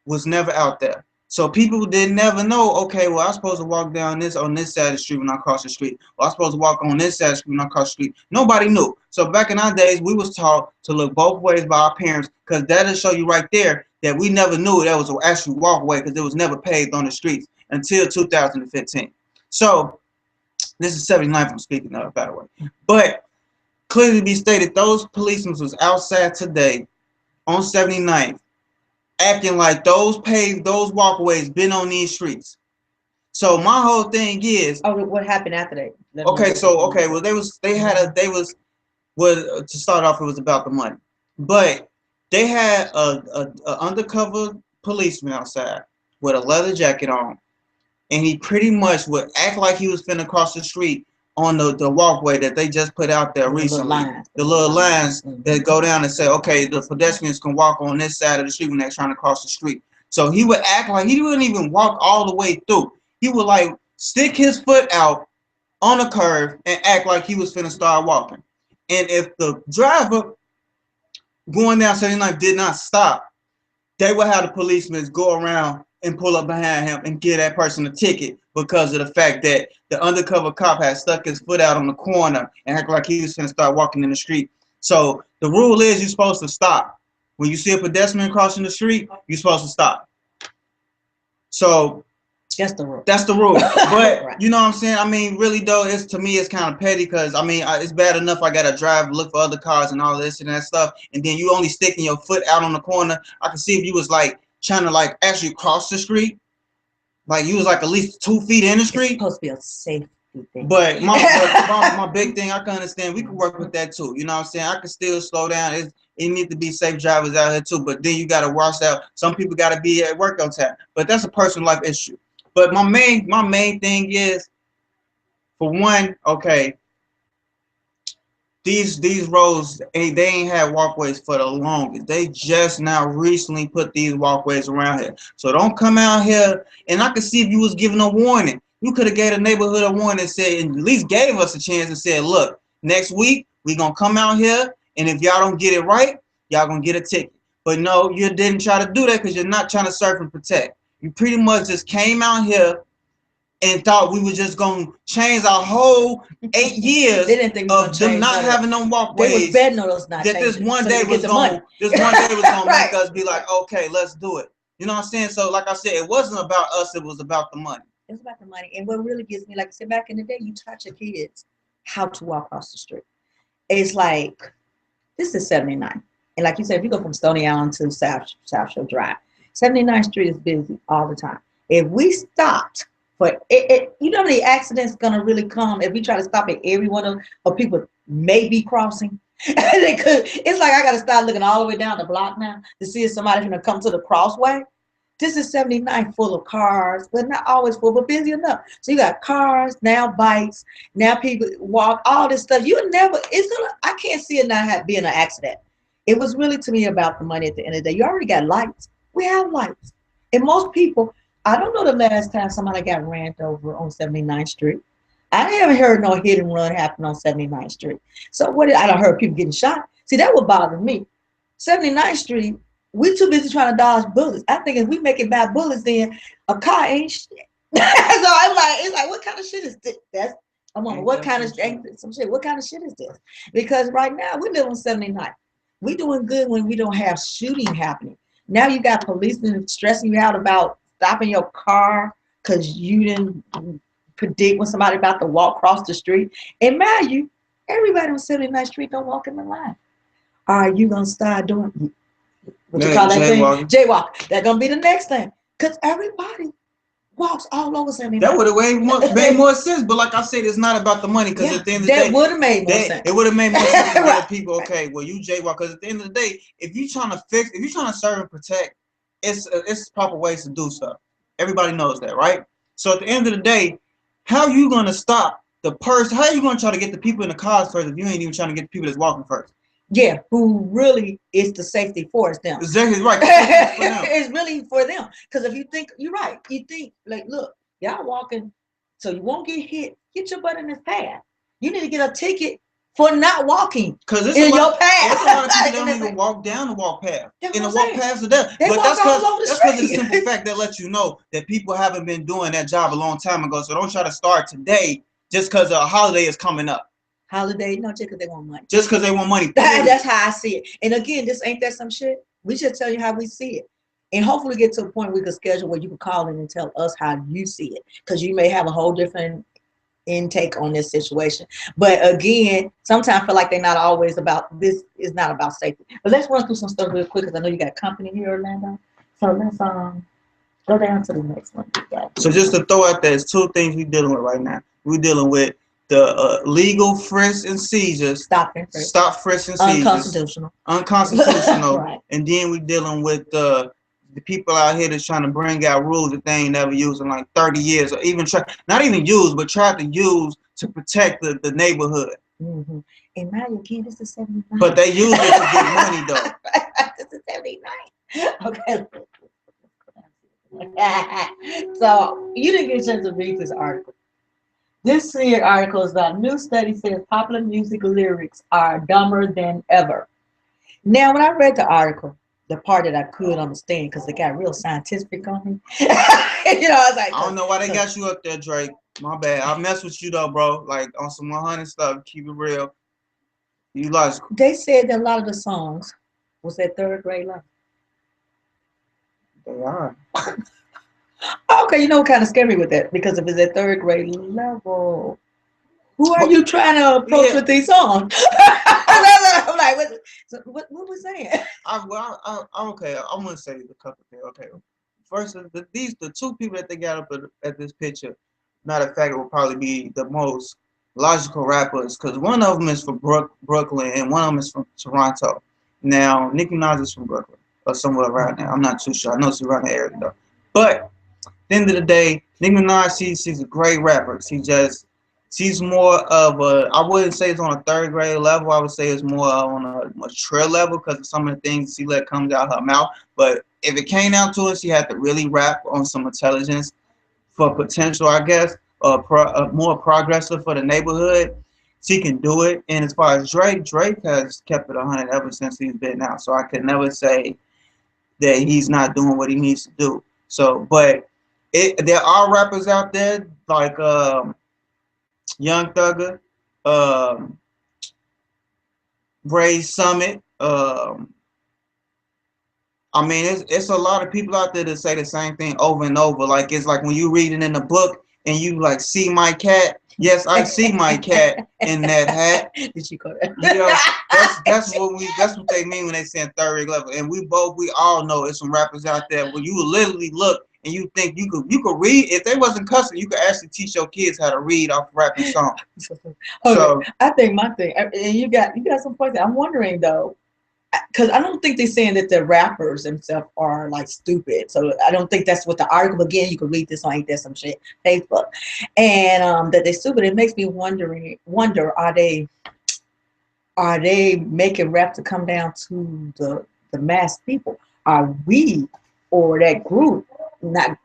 was never out there. So people did never know, okay, well, I'm supposed to walk down this on this side of the street when I cross the street. Or I'm supposed to walk on this side of the street when I cross the street. Nobody knew. So back in our days, we was taught to look both ways by our parents, because that'll show you right there that we never knew that was an actual walkway, because it was never paved on the streets until 2015. So this is 79th I'm speaking of, by the way. But clearly be stated, those policemen was outside today on 79th acting like those walkways been on these streets. So my whole thing is, what happened after that? Well, to start off, it was about the money, but they had a undercover policeman outside with a leather jacket on, and he pretty much would act like he was finna cross the street on the walkway that they just put out there recently. The little lines that go down and say, okay, the pedestrians can walk on this side of the street when they're trying to cross the street. So he would act like he wouldn't even walk all the way through. He would like stick his foot out on a curve and act like he was finna start walking. And if the driver going down 79 did not stop, they would have the policemen go around and pull up behind him and give that person a ticket because of the fact that the undercover cop had stuck his foot out on the corner and act like he was going to start walking in the street. So the rule is you're supposed to stop. When you see a pedestrian crossing the street, you're supposed to stop. So that's the rule. That's the rule. But right. You know what I'm saying? I mean, really though, to me, it's kind of petty, because I mean, it's bad enough I gotta drive, look for other cars and all this and that stuff, and then you only sticking your foot out on the corner. I can see if you was like trying to like actually cross the street, like you was like at least 2 feet in the street. It's supposed to be a safety thing. But my big thing, I can understand. We can work with that too. You know what I'm saying? I can still slow down. It need to be safe drivers out here too. But then you gotta watch out. Some people gotta be at work on time. But that's a personal life issue. But my main thing is, for one, okay, these roads, they ain't had walkways for the longest. They just now recently put these walkways around here. So don't come out here, and I can see if you was giving a warning. You could have gave the neighborhood a warning and said, and at least gave us a chance and said, look, next week we gonna come out here, and if y'all don't get it right, y'all gonna get a ticket. But no, you didn't try to do that because you're not trying to serve and protect. You pretty much just came out here and thought we were just going to change our whole 8 years of them not having no walkways. They was betting on us not changing. This one day was going to make us be like, okay, let's do it. You know what I'm saying? So like I said, it wasn't about us. It was about the money. It was about the money. And what really gets me, like I said, back in the day, you taught your kids how to walk across the street. It's like, this is 79. And like you said, if you go from Stony Island to South Shore Drive, 79th Street is busy all the time. If we stopped for it, you know how many accidents gonna really come if we try to stop at every one of people may be crossing. They could. It's like I gotta start looking all the way down the block now to see if somebody's gonna come to the crossway. This is 79 full of cars, but not always full, but busy enough. So you got cars, now bikes, now people walk, all this stuff. I can't see it not being an accident. It was really to me about the money at the end of the day. You already got lights. We have lights. And most people, I don't know the last time somebody got ran over on 79th Street. I haven't heard no hit and run happen on 79th Street. So I don't heard people getting shot. See, that would bother me. 79th Street, we too busy trying to dodge bullets. I think if we make it by bullets, then a car ain't shit. So I'm like, it's like, what kind of shit is this? What kind of shit is this? Because right now we live on 79th. We doing good when we don't have shooting happening. Now you got policemen stressing you out about stopping your car because you didn't predict when somebody about to walk across the street. And mind you, everybody on 79th Street don't walk in the line. Are you gonna start doing what you call that thing? Jaywalk. That's gonna be the next thing. Because everybody walks all over 79th. That would have made more sense. But like I said, it's not about the money. Because at the end of the day, that would have made more sense. It would have made more sense for people. Okay, well, you jaywalk. Because at the end of the day, if you're trying to serve and protect it's proper ways to do stuff. Everybody knows that, right? So at the end of the day, how you gonna stop the person? How you gonna try to get the people in the cars first if you ain't even trying to get the people that's walking first? Yeah, who really is the safety for them. Exactly right. It's really for them. Because if you think, you're right. You think, like, look, y'all walking so you won't get hit. Get your butt in this path. You need to get a ticket for not walking Because in your path. There's a lot of people that don't even walk down the walk path. That's And the what walk I'm saying. paths are there. They But walk that's all over the because of the street. simple fact that lets you know that people haven't been doing that job a long time ago. So don't try to start today just because a holiday is coming up. Holiday, no, just because they want money. Just because they want money. That's how I see it. And again, this ain't that some shit. We just tell you how we see it. And hopefully get to a point we can schedule where you can call in and tell us how you see it. Because you may have a whole different intake on this situation. But again, sometimes I feel like they're not always about, this is not about safety. But let's run through some stuff real quick because I know you got company here, Orlando. So let's go down to the next one. So just to throw out there, there's two things we're dealing with right now. We're dealing with the legal frisk and seizures. Stop, frisk and seizures. Unconstitutional. Right. And then we're dealing with the people out here that's trying to bring out rules that they ain't never used in like 30 years, or even not even use, but try to use to protect the neighborhood. Mm-hmm. And now again, this is 79. But they use it to get money though. This is 79. Okay. So you didn't get a chance to read this article. This here article is about new study says popular music lyrics are dumber than ever. Now, when I read the article, the part that I could understand because it got real scientific on me. You know, I was like, I don't know why they got you up there, Drake. My bad. I mess with you though, bro. Like on some 100 stuff. Keep it real. You logical. They said that a lot of the songs was at third grade level. They are. Okay, you know, kind of scary with that because if it's at third grade level, who are you trying to approach with these songs? I'm like, what was that? Okay. I'm gonna say a couple things. Okay, first, the two people that they got up at this picture, matter of fact, it will probably be the most logical rappers because one of them is from Brooklyn and one of them is from Toronto. Now, Nicki Minaj is from Brooklyn or somewhere around there. I'm not too sure. I know she's around the area though. But at the end of the day, Nicki Minaj, she's a great rapper. She's more of a, I wouldn't say it's on a third grade level. I would say it's more on a mature level because of some of the things she let comes out her mouth. But if it came down to it, she had to really rap on some intelligence for potential, I guess, more progressive for the neighborhood. She can do it. And as far as Drake has kept it 100 ever since he's been out. So I could never say that he's not doing what he needs to do. So, but there are rappers out there like Young Thugger, Ray Summit. I mean, it's a lot of people out there that say the same thing over and over. Like it's like when you read it in the book and you like see my cat. Yes, I see my cat in that hat. Did you call that? You know, that's what they mean when they say third grade level. And we all know it's some rappers out there where you literally look and you think you could read. If they wasn't cussing, you could actually teach your kids how to read off rapping songs. Okay. So I think my thing, and you got some points. I'm wondering though, because I don't think they're saying that the rappers themselves are like stupid. So I don't think that's what the article. Again, you can read this on Ain't That Some Shit Facebook, and that they're stupid. It makes me wonder are they making rap to come down to the mass people? Are we or that group not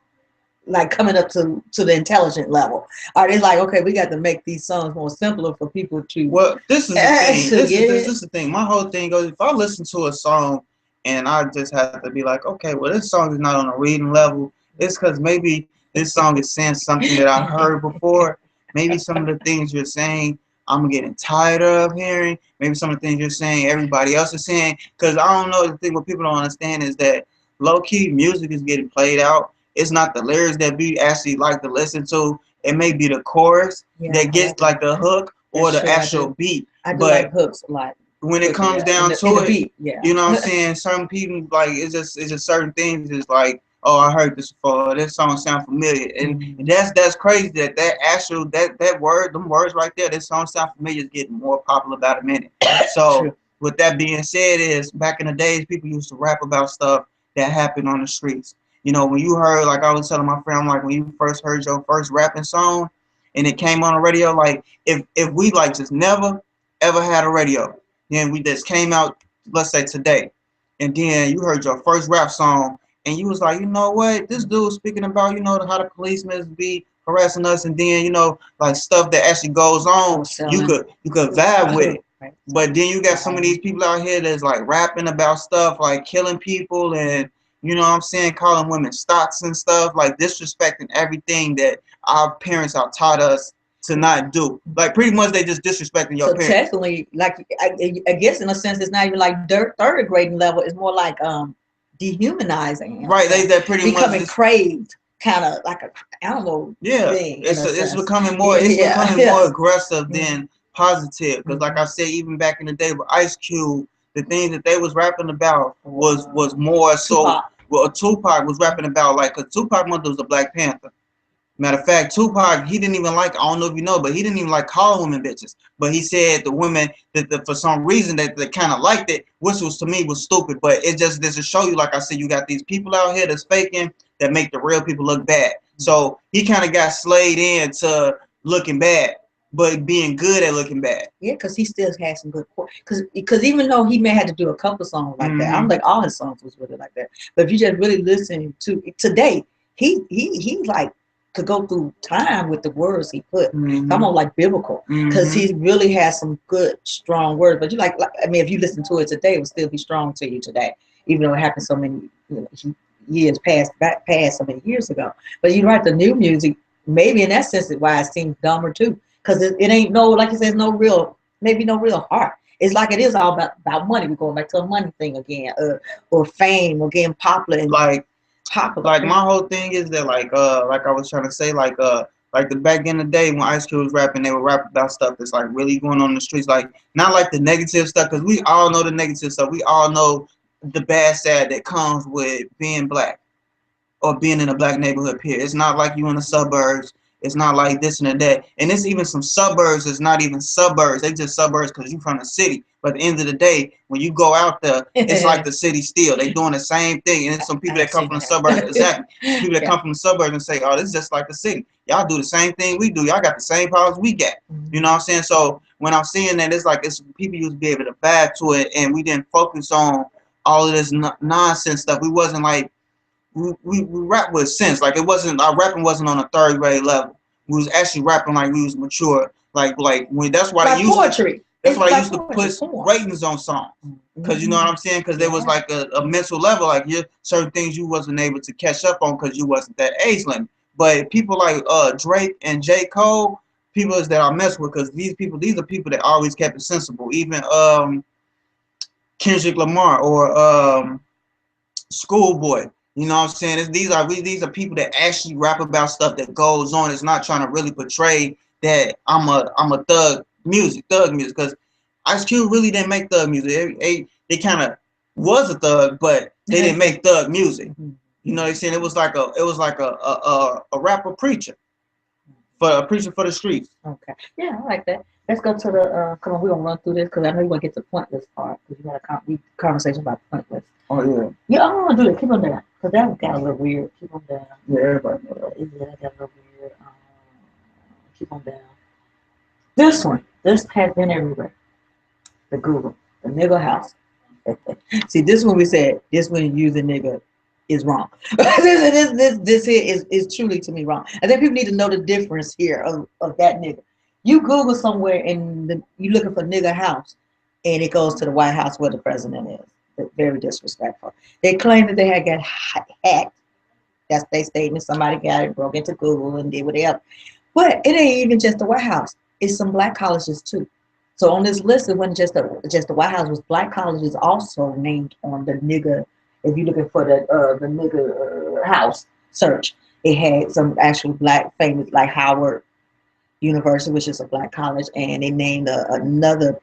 like coming up to the intelligent level? Are they like, okay, we got to make these songs more simpler for people to? Well, this is the thing. This is the thing. My whole thing goes, if I listen to a song and I just have to be like, okay, well, this song is not on a reading level, it's because maybe this song is saying something that I heard before. Maybe some of the things you're saying I'm getting tired of hearing. Maybe some of the things you're saying everybody else is saying. Because I don't know, the thing what people don't understand is that low-key music is getting played out. It's not the lyrics that we actually like to listen to. It may be the chorus that gets like the hook or the actual beat. I do like hooks a lot. When it comes down to it, you know what I'm saying? Some people like it's just certain things. It's like, oh, I heard this before. This song sound familiar, and that's crazy that word, them words right there. This song sound familiar is getting more popular by the minute. So with that being said, is back in the days, people used to rap about stuff that happened on the streets. You know, when you heard, like I was telling my friend, I'm like, when you first heard your first rapping song and it came on the radio, like if we like just never ever had a radio, then we just came out, let's say today, and then you heard your first rap song and you was like, you know what, this dude speaking about, you know, how the policemen be harassing us, and then, you know, like stuff that actually goes on, you could vibe with it. But then you got some of these people out here that's like rapping about stuff like killing people, and you know what I'm saying, calling women stots and stuff, like disrespecting everything that our parents have taught us to not do. Like pretty much they just disrespecting your So parents. technically, like I guess in a sense, it's not even like third grading level. It's more like dehumanizing. Right, they pretty much becoming craved, kind of like an animal thing. It's becoming more more aggressive than positive. Because like I said, even back in the day with Ice Cube, the things that they was rapping about was more so. Tupac. Well, Tupac was rapping about, like, cause Tupac mother was a Black Panther. Matter of fact, Tupac, he didn't even like, I don't know if you know, but he didn't even like calling women bitches. But he said the women that for some reason that they kind of liked it, which was to me was stupid. But it just to show you, like I said, you got these people out here that's faking that make the real people look bad. So he kind of got slayed into looking bad, but being good at looking bad. Yeah, because he still had some good points. Because even though he may have to do a couple songs like that, I don't think all his songs was really like that. But if you just really listen to today, he like could go through time with the words he put. Almost like biblical, because he really has some good, strong words. But you like, I mean, if you listen to it today, it will still be strong to you today, even though it happened so many years past so many years ago. But you write the new music, maybe in that sense, is why it seems dumber too, because it ain't no, like you said, no real heart. It's like it is all about money. We're going back to a money thing again, or fame, or getting popular. And like my whole thing is that like I was trying to say, like the back in the day when Ice Cube was rapping, they would rap about stuff that's like really going on in the streets, like not like the negative stuff, because we all know the negative stuff. We all know the bad side that comes with being Black or being in a Black neighborhood. Period. It's not like you in the suburbs. It's not like this and that. And it's even some suburbs. It's not even suburbs. They just suburbs because you from the city. But at the end of the day, when you go out there, it's like the city still. They doing the same thing. And it's some people that come from the suburbs. Exactly. People that come from the suburbs and say, oh, this is just like the city. Y'all do the same thing we do. Y'all got the same problems we got. You know what I'm saying? So when I'm seeing that, it's like it's people used to be able to vibe to it, and we didn't focus on all of this nonsense stuff. We wasn't like, we rap with sense. Like, it wasn't, our rapping wasn't on a third grade level. We was actually rapping like we was mature. Like when that's why like they used poetry. That's why they used to put ratings on songs. Because you know what I'm saying? Because there was like a mental level, like certain things you wasn't able to catch up on because you wasn't that age limit. But people like Drake and J. Cole, people that I mess with, because these are people that always kept it sensible. Even Kendrick Lamar or Schoolboy. You know what I'm saying? These are people that actually rap about stuff that goes on. It's not trying to really portray that I'm a thug music. Because Ice Cube really didn't make thug music. They kind of was a thug, but they didn't make thug music. You know what I'm saying? It was like a rapper preacher, for a preacher for the streets. Okay. Yeah, I like that. Let's go to the come on. We're gonna run through this because I know you want to get to the pointless part, because you had a conversation about pointless. Oh yeah. Yeah, I want to do it. Keep on down, because that got a little weird. Keep on down. Yeah, everybody knows that. Yeah, that got a little weird. Keep on down. This has been everywhere. The Google, the nigga house. See, this one we said, this one using nigga is wrong. this here is truly to me wrong. I think people need to know the difference here of that nigga. You Google somewhere and you looking for nigga house, and it goes to the White House where the president is. It's very disrespectful. They claim that they had got hacked. That's their statement. Somebody got it, broke into Google and did whatever. But it ain't even just the White House. It's some Black colleges too. So on this list, it wasn't just the White House. It was Black colleges also named on the nigga. If you're looking for the nigga house search, it had some actual Black famous, like Howard University, which is a Black college, and they named another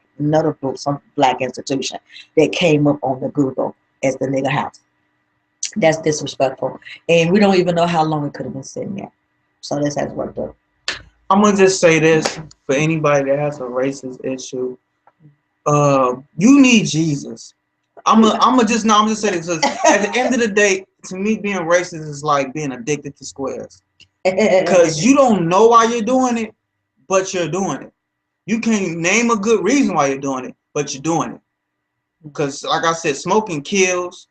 some Black institution that came up on the Google as the nigga house. That's disrespectful, and we don't even know how long it could have been sitting there. So this has worked out. I'm gonna just say this for anybody that has a racist issue. You need Jesus. I'm just saying this. At the end of the day, to me, being racist is like being addicted to squares. Because you don't know why you're doing it, but you're doing it. You can't name a good reason why you're doing it, but you're doing it. Because, like I said, smoking kills.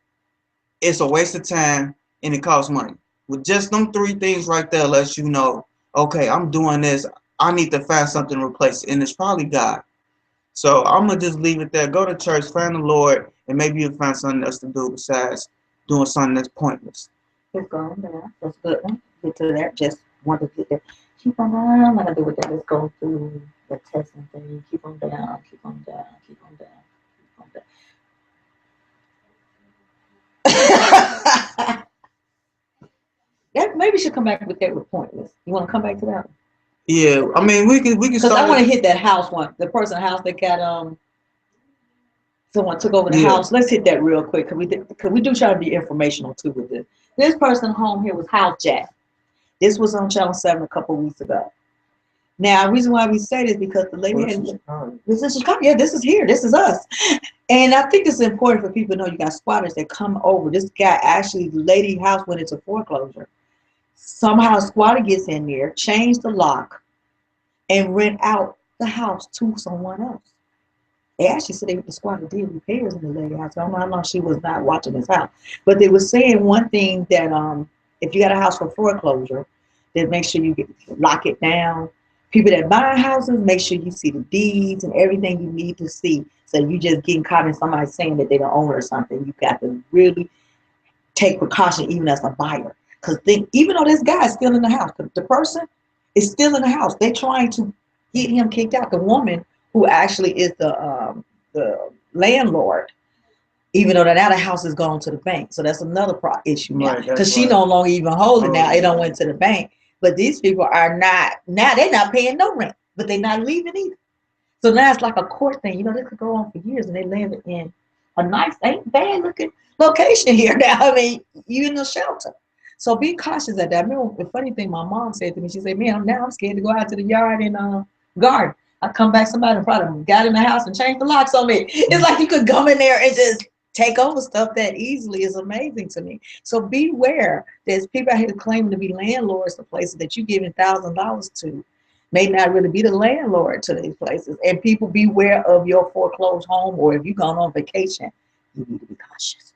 It's a waste of time, and it costs money. With just them three things right there, lets you know, okay, I'm doing this. I need to find something to replace it, and it's probably God. So I'm gonna just leave it there. Go to church, find the Lord, and maybe you'll find something else to do besides doing something that's pointless. It's going there. That's good. Get to that. Just want to get there. Keep on down. I'm gonna do with that. Let's go through the testing thing. Keep on down. Keep on down. Keep on down. Keep on down. That maybe should come back with that with pointless. You want to come back to that one? Yeah, I mean we can Because start. I want to hit that house one. The person house that got someone took over the house. Let's hit that real quick because we do try to be informational too with this. This person home here was house jack. This was on Channel 7 a couple weeks ago. Now, the reason why we say this because the lady this is Chicago. Yeah, this is here. This is us. And I think it's important for people to know you got squatters that come over. This guy actually, the lady house went into foreclosure. Somehow a squatter gets in there, change the lock, and rent out the house to someone else. They actually said the squatter did repairs in the lady house. I don't know how long she was not watching this house. But they were saying one thing that if you got a house for foreclosure, then make sure you lock it down. People that buy houses, make sure you see the deeds and everything you need to see. So you just getting caught in somebody saying that they don't own it or something. You got to really take precaution even as a buyer. Because even though this guy is still in the house, the person is still in the house. They're trying to get him kicked out. The woman who actually is the landlord, even though now the house is gone to the bank. So that's another issue now. Because she no longer even hold it now. It don't went to the bank. But these people are not, now they're not paying no rent, but they're not leaving either. So now it's like a court thing. You know, this could go on for years and they live in a nice, ain't bad looking location here now. I mean, you in a shelter. So be cautious at that. I remember the funny thing my mom said to me, she said, man, I'm scared to go out to the yard and garden. I come back, somebody probably got in the house and changed the locks on me. It's like you could come in there and just take over stuff that easily is amazing to me. So beware. There's people out here claiming to be landlords to places that you're giving $1,000 to. May not really be the landlord to these places. And people beware of your foreclosed home, or if you've gone on vacation, you need to be cautious.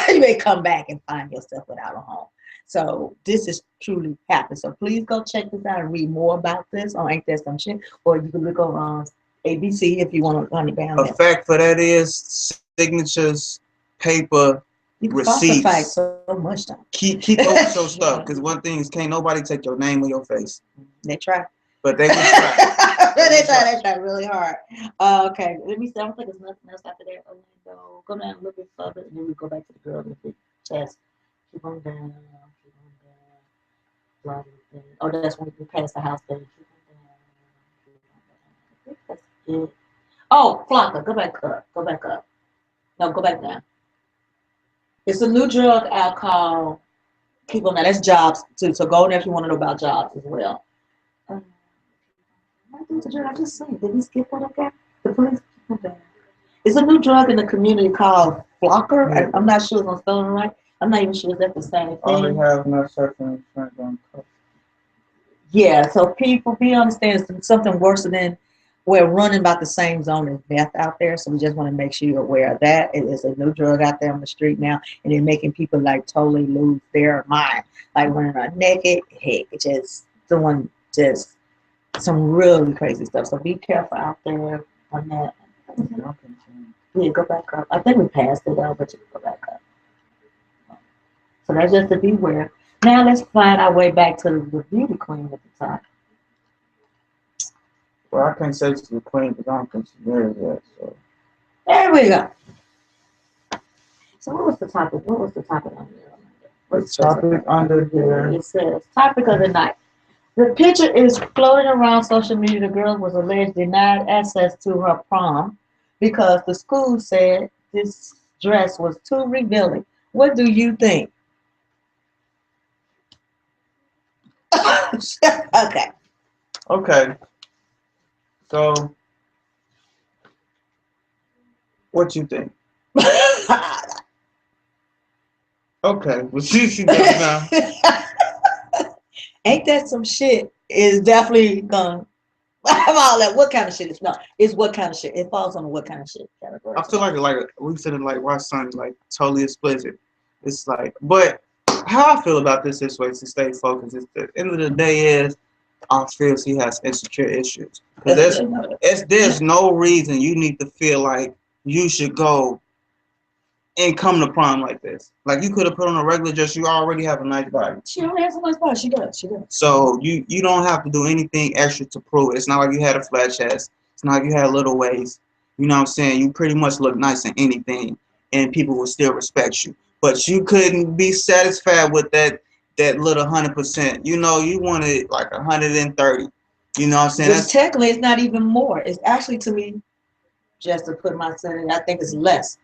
You may come back and find yourself without a home. So this is truly happened. So please go check this out and read more about this on Ain't That Some Shit, or you can look on ABC if you want to understand that. A fact for that is signatures, paper, receipts. So much time. Keep up your stuff, because one thing is can't nobody take your name or your face. They try. But they will try. They try really hard. Okay, let me see. I don't think there's nothing else after that. Orlando, go down a little bit further, and then we go back to the girl with the chest. Keep on down, keep on down. Oh, that's when we pass the house there. Keep on down, keep on down. I think that's it. Oh, Flocka, go back up. Go back up. No, go back down. It's a new drug out called, keep on down. That's jobs too. So go there if you want to know about jobs as well. I just seen. Did we skip what I got? The police. It's a new drug in the community called Flocker. Yeah. I'm not sure if I'm spelling it right. I'm not even sure if that's the same thing. All they have no certain insurance on cover. Yeah, so people, we understand it's something worse than we're running about the same zone as meth out there. So we just want to make sure you're aware of that. It is a new drug out there on the street now, and they're making people like totally lose their mind, like running around naked. Heck, just doing just some really crazy stuff. So be careful out there on that. Yeah, go back up. I think we passed it out, but you can go back up. So that's just to beware. Now let's find our way back to the beauty queen at the top. Well, I can't say she's the queen because I don't think she's there yet. So there we go. So what was the topic? What was the topic under there? What's the topic under there? It says topic of the night. The picture is floating around social media. The girl was alleged denied access to her prom because the school said this dress was too revealing. What do you think? Okay. Okay. So, what you think? Okay, well, she does now. Ain't that some shit? Is definitely gonna. I'm all that. What kind of shit? It's not. It's what kind of shit. It falls on what kind of shit category. I feel like we said it like watch something like totally explicit. It's like, but how I feel about this situation to stay focused is the end of the day is I feel he has insecure issues because there's no reason you need to feel like you should go and come to prom like this. Like you could have put on a regular dress. You already have a nice body. She already has a nice body. She does. She does. So you don't have to do anything extra to prove it. It's not like you had a flat chest. It's not like you had a little waist. You know what I'm saying? You pretty much look nice in anything, and people will still respect you. But you couldn't be satisfied with that little 100%. You know, you wanted like 130. You know what I'm saying? Which technically it's not even more. It's actually to me, just to put myself in, I think it's less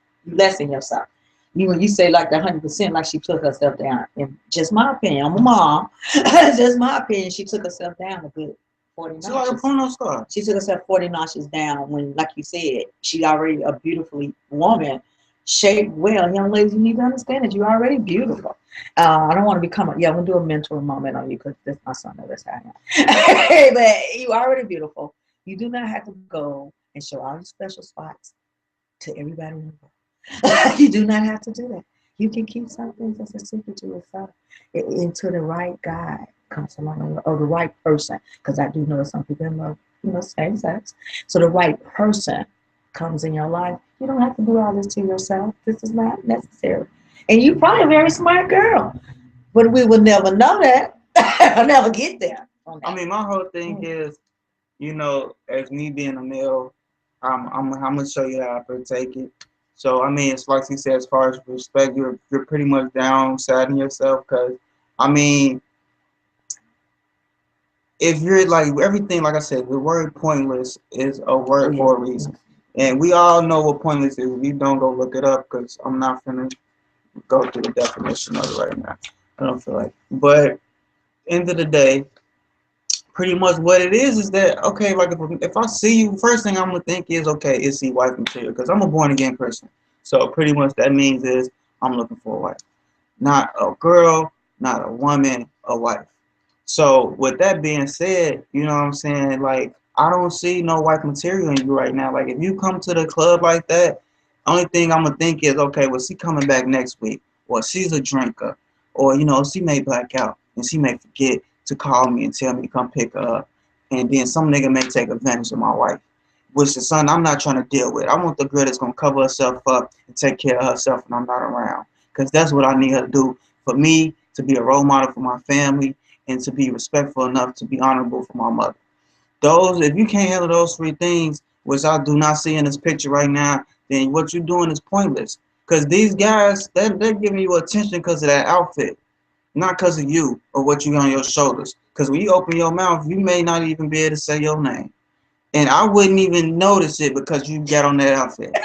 in yourself. When you say like the 100%, like she took herself down. In just my opinion, I'm a mom. Just my opinion, she took herself down a good 40 She's like a notches. porno star. She took herself 40 notches down when, like you said, she already a beautifully woman, shaped well. Young ladies, you need to understand that you're already beautiful. I don't want to become I'm gonna do a mentor moment on you because that's my son. That's how I am. But you already beautiful. You do not have to go and show all your special spots to everybody in the world. You do not have to do that. You can keep some things as a secret to yourself until the right guy comes along or the right person. Because I do know some people love, same sex. So the right person comes in your life. You don't have to do all this to yourself. This is not necessary. And you're probably a very smart girl, but we will never know that. I'll never get there. I mean, my whole thing is, as me being a male, I'm gonna show you how I partake it. So I mean, it's like you said, as far as respect, you're pretty much downsiding yourself, because I mean, if you're like everything, like I said, the word pointless is a word for a reason, and we all know what pointless is. If you don't, go look it up, because I'm not gonna go through the definition of it right now. I don't feel like, but end of the day, pretty much what it is that, okay, like if I see you, first thing I'm gonna think is, okay, is he wife material? Because I'm a born again person, so pretty much that means is I'm looking for a wife, not a girl, not a woman, a wife. So with that being said, you know what I'm saying, like I don't see no wife material in you right now. Like if you come to the club like that, only thing I'm gonna think is, okay, well, she coming back next week, or she's a drinker, or she may black out and she may forget to call me and tell me to come pick her up, and then some nigga may take advantage of my wife, which is something I'm not trying to deal with. I want the girl that's gonna cover herself up and take care of herself when I'm not around, because that's what I need her to do for me, to be a role model for my family, and to be respectful enough to be honorable for my mother. If you can't handle those three things, which I do not see in this picture right now, then what you're doing is pointless. Because these guys, they're giving you attention because of that outfit, not because of you or what you got on your shoulders. Because when you open your mouth, you may not even be able to say your name. And I wouldn't even notice it because you got on that outfit.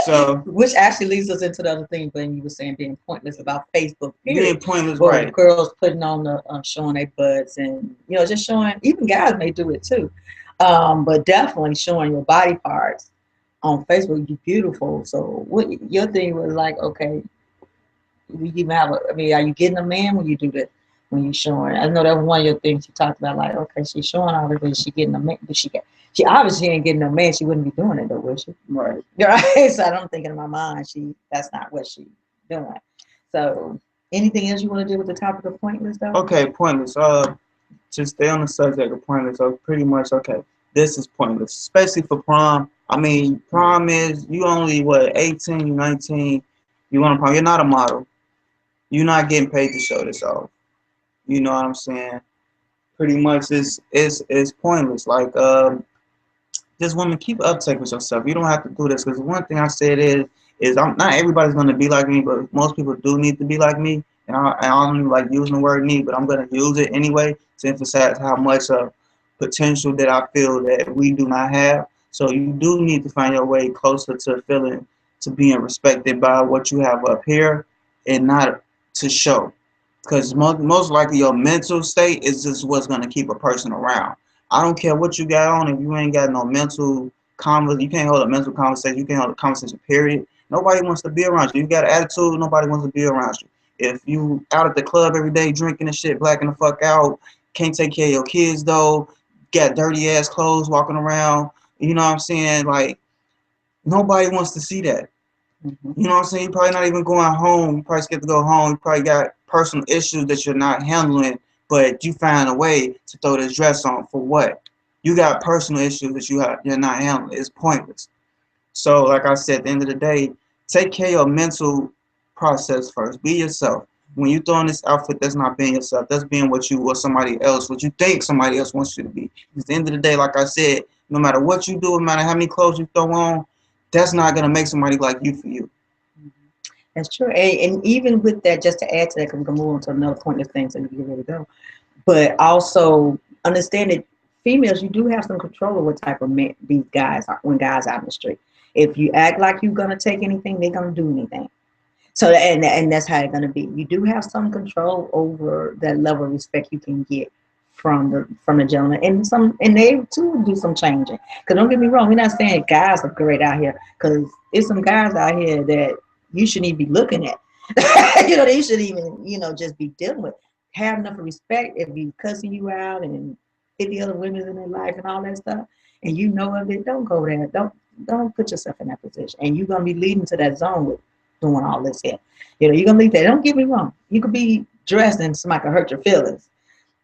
So, which actually leads us into the other thing when you were saying being pointless about Facebook. Being pointless, where right? Girls putting on the showing their butts and just showing. Even guys may do it too, but definitely showing your body parts on Facebook. You're beautiful. So what your thing was like? Okay, you even have a. I mean, are you getting a man when you do that? When you showing, I know that was one of your things you talked about. Like, okay, she's showing all of this. She getting a man, but she obviously ain't getting no man. She wouldn't be doing it though, would she? Right. Right. So I'm thinking in my mind, that's not what she's doing. So anything else you want to do with the topic of pointless though? Okay, pointless. To stay on the subject of pointless, so pretty much, okay, this is pointless, especially for prom. I mean, prom is, you only, 18, 19, you want to prom, you're not a model. You're not getting paid to show this off. You know what I'm saying? Pretty much it's pointless. Like, this woman, keep uptake with yourself. You don't have to do this, because one thing I said is not everybody's going to be like me, but most people do need to be like me. And I don't even like using the word need, but I'm going to use it anyway to emphasize how much potential that I feel that we do not have. So you do need to find your way closer to to being respected by what you have up here, and not to show. Because most likely your mental state is just what's going to keep a person around. I don't care what you got on. If you ain't got no mental you can't hold a mental conversation. You can't hold a conversation, period. Nobody wants to be around you. You got an attitude, nobody wants to be around you. If you out at the club every day drinking and shit, blacking the fuck out, can't take care of your kids though, got dirty ass clothes walking around, you know what I'm saying? Like, nobody wants to see that. Mm-hmm. You know what I'm saying? You're probably not even going home. You probably scared to go home. You probably got personal issues that you're not handling, but you find a way to throw this dress on for what? You got personal issues that you're not handling. It's pointless. So, like I said, at the end of the day, take care of your mental process first. Be yourself. When you throw on this outfit, that's not being yourself. That's being what somebody else, what you think somebody else wants you to be. At the end of the day, like I said, no matter what you do, no matter how many clothes you throw on, that's not gonna make somebody like you for you. That's true. And even with that, just to add to that, because we're going to move on to another point of things and get ready to go. But also understand that females, you do have some control of what type of men these guys are when guys out in the street. If you act like you're going to take anything, they're going to do anything. So, and that's how it's going to be. You do have some control over that level of respect you can get from the gentleman, and they too do some changing. Because don't get me wrong, we're not saying guys are great out here. Because there's some guys out here that you shouldn't even be looking at. They shouldn't even just be dealing with. Have enough respect if he's cussing you out and 50 other women in their life and all that stuff, and you know of it. Don't go there. Don't put yourself in that position, and you're gonna be leading to that zone with doing all this here. You're gonna leave that. Don't get me wrong. You could be dressed and somebody could hurt your feelings,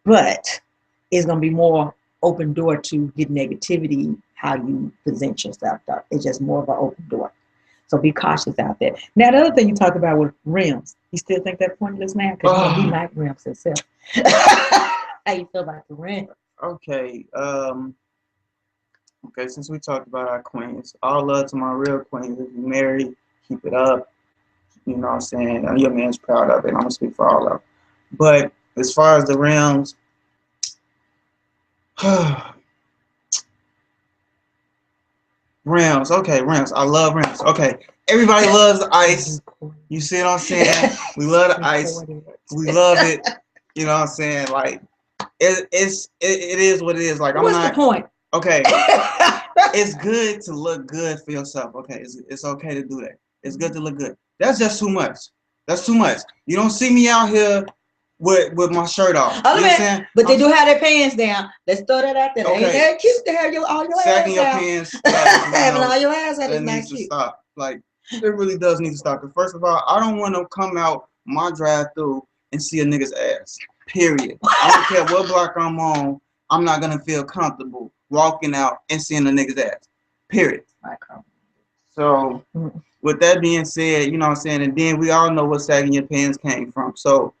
but it's gonna be more open door to get negativity how you present yourself. Though. It's just more of an open door. So be cautious out there. Now the other thing you talk about with rims, you still think that pointless now? Because he like rims himself. How you feel about the rim? Okay. Okay, since we talked about our queens, all love to my real queens. If you're married, keep it up. You know what I'm saying? Your man's proud of it. I'm gonna speak for all of them. But as far as the rims, rims. Okay, rims. I love rims. Okay, everybody loves the ice. You see what I'm saying? We love the ice. We love it. You know what I'm saying? Like it is what it is. Like What's the point? Okay. It's good to look good for yourself. Okay, it's okay to do that. It's good to look good. That's just too much. That's too much. You don't see me out here with my shirt off. You know what I'm saying? But they do have their pants down. Let's throw that out there. Okay. Ain't that cute to have all your sagging ass your out? pants. Having all your ass out is not cute. To stop. Like, it really does need to stop. Because first of all, I don't want to come out my drive-through and see a nigga's ass. Period. I don't care what block I'm on. I'm not gonna feel comfortable walking out and seeing a nigga's ass. Period. So with that being said, you know what I'm saying, and then we all know what sagging your pants came from. So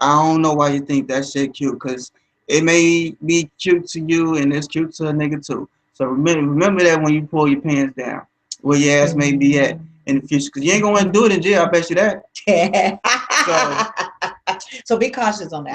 I don't know why you think that shit cute, because it may be cute to you and it's cute to a nigga too. So remember that when you pull your pants down, where your ass may be at in the future, because you ain't gonna do it in jail. I bet you that. So be cautious on that.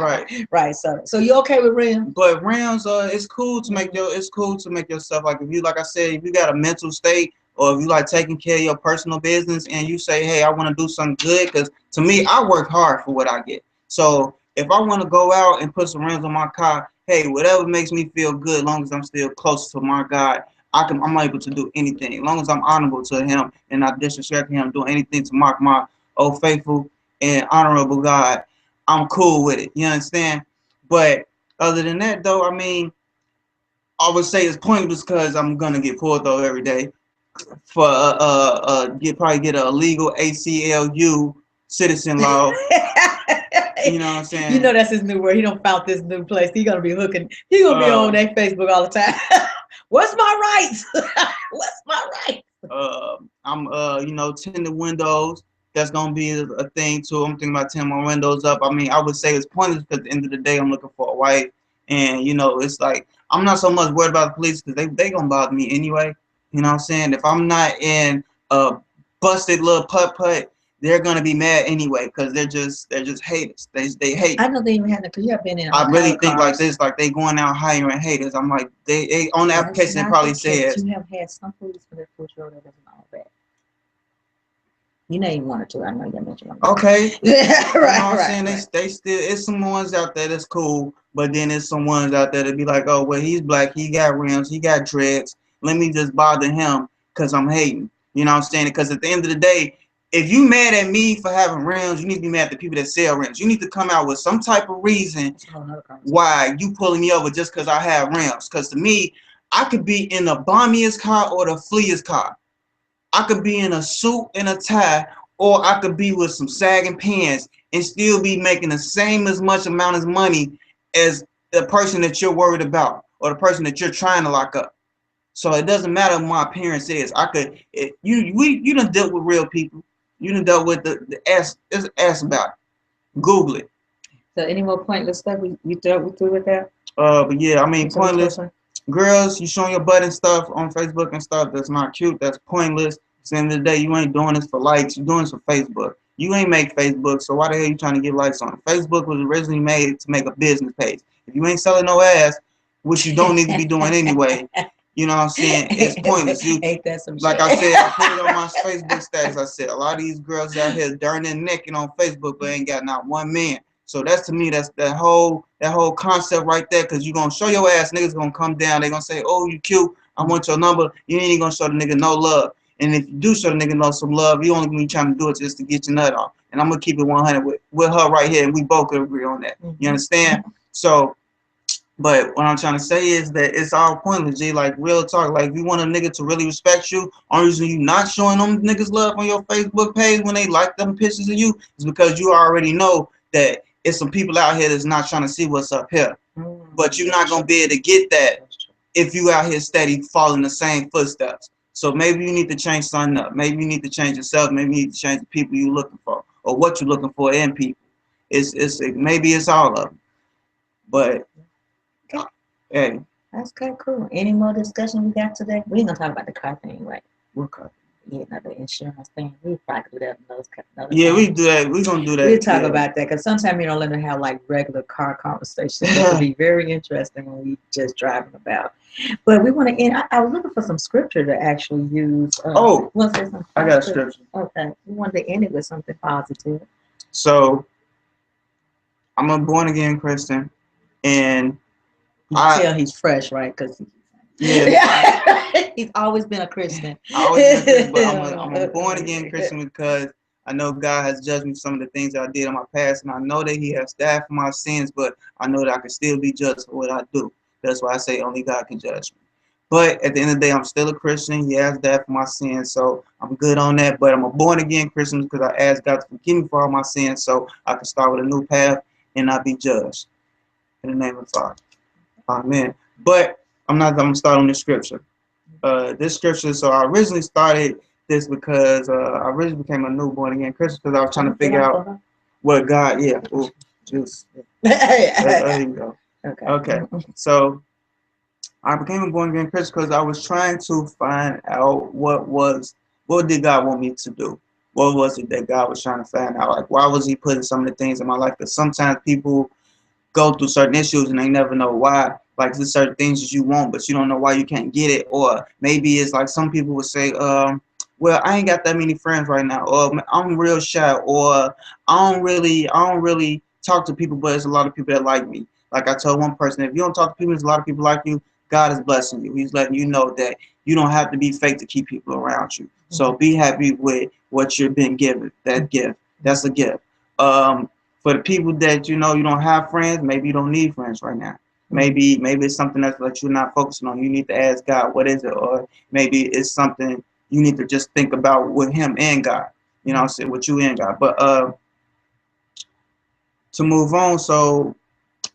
Right. So you okay with rims? But rims, it's cool to make yourself, like, if you, like I said, if you got a mental state, or if you like taking care of your personal business and you say, hey, I want to do something good, because to me, I work hard for what I get. So if I want to go out and put some rims on my car, hey, whatever makes me feel good, as long as I'm still close to my God, I'm able to do anything. As long as I'm honorable to him and not disrespect him, doing anything to mock my old faithful and honorable God, I'm cool with it. You understand? But other than that, though, I mean, I would say it's pointless because I'm gonna get pulled over every day for probably get a illegal ACLU citizen law. You know what I'm saying? You know that's his new word. He don't found this new place. He gonna be hooking. He gonna be on that Facebook all the time. What's my rights? What's my rights? I'm tinted windows. That's gonna be a thing too. I'm thinking about tinting my windows up. I mean, I would say it's pointless because at the end of the day, I'm looking for a wife, and it's like I'm not so much worried about the police because they gonna bother me anyway. You know what I'm saying? If I'm not in a busted little putt, they're gonna be mad anyway because they're just haters. They hate. I know they even had it because you have been in. I really think like this, like they going out hiring haters. I'm like they on the application they probably said. You have had some police for that push road that doesn't all that. You know you wanted to. I know you mentioned. Okay. Right. You know what I'm saying? They still, it's some ones out there that's cool, but then there's some ones out there that be like, oh well, he's black, he got rims, he got dreads. Let me just bother him because I'm hating. You know what I'm saying? Because at the end of the day, if you mad at me for having rims, you need to be mad at the people that sell rims. You need to come out with some type of reason why you pulling me over just because I have rims. Because to me, I could be in the bombiest car or the fleaest car. I could be in a suit and a tie, or I could be with some sagging pants and still be making the same as much amount of money as the person that you're worried about or the person that you're trying to lock up. So it doesn't matter what my appearance is. You done dealt with real people. You done dealt with the ass. Just ask about it. Google it. So any more pointless stuff we through with that? But yeah, I mean, pointless. Girls, you showing your butt and stuff on Facebook and stuff that's not cute. That's pointless. At the end of the day, you ain't doing this for likes. You're doing this for Facebook. You ain't make Facebook, so why the hell you trying to get likes on it? Facebook was originally made to make a business page. If you ain't selling no ass, which you don't need to be doing anyway, you know what I'm saying? It's pointless. Ain't that some like shit? I said, I put it on my Facebook status. I said a lot of these girls out here darn and naked on Facebook, but ain't got not one man. So that's to me, that's that whole concept right there. Cause you gonna show your ass, niggas gonna come down. They gonna say, "Oh, you cute. I want your number." You ain't gonna show the nigga no love. And if you do show the nigga some love, you only gonna be trying to do it just to get your nut off. And I'm gonna keep it 100 with her right here, and we both could agree on that. You understand? So. But what I'm trying to say is that it's all pointless, G. Like, real talk. Like, if you want a nigga to really respect you, only reason you not showing them niggas love on your Facebook page when they like them pictures of you is because you already know that it's some people out here that's not trying to see what's up here. But you're not going to be able to get that if you out here steady following the same footsteps. So maybe you need to change something up. Maybe you need to change yourself. Maybe you need to change the people you're looking for or what you're looking for in people. Maybe it's all of them. But... hey, that's kind of cool. Any more discussion we got today? We ain't gonna talk about the car thing, right? What car? Yeah, not the insurance thing. We probably do that in those. Yeah, we do that. We gonna do that. We'll talk about that because sometimes you don't let them have like regular car conversations. It can be very interesting when we just driving about. But we want to end. I was looking for some scripture to actually use. I got a scripture. Okay, we wanted to end it with something positive. So, I'm a born again Christian, and you can tell he's fresh, right? Because he's always been a Christian. But I'm a born again Christian because I know God has judged me for some of the things that I did in my past, and I know that He has died for my sins, but I know that I can still be judged for what I do. That's why I say only God can judge me. But at the end of the day, I'm still a Christian. He has died for my sins, so I'm good on that. But I'm a born again Christian because I asked God to forgive me for all my sins, so I can start with a new path and not be judged. In the name of the Father. Amen. But I'm gonna start on this scripture. This scripture. So I originally started this because I originally became a new born again Christian because I was trying to figure out what God. Yeah. Ooh, juice. There you go. Okay. So I became a born again Christian because I was trying to find out what did God want me to do. What was it that God was trying to find out? Like, why was He putting some of the things in my life? Because sometimes people go through certain issues and they never know why. Like, there's certain things that you want, but you don't know why you can't get it. Or maybe it's like some people would say, well, I ain't got that many friends right now, or I'm real shy, or I don't really talk to people, but there's a lot of people that like me. Like I told one person, if you don't talk to people, there's a lot of people like you. God is blessing you. He's letting you know that you don't have to be fake to keep people around you. So be happy with what you've been given. That gift, that's a gift. For the people that you don't have friends, maybe you don't need friends right now. Maybe it's something that you're not focusing on. You need to ask God, what is it? Or maybe it's something you need to just think about with Him and God. You know what I'm saying? With you and God. But to move on, so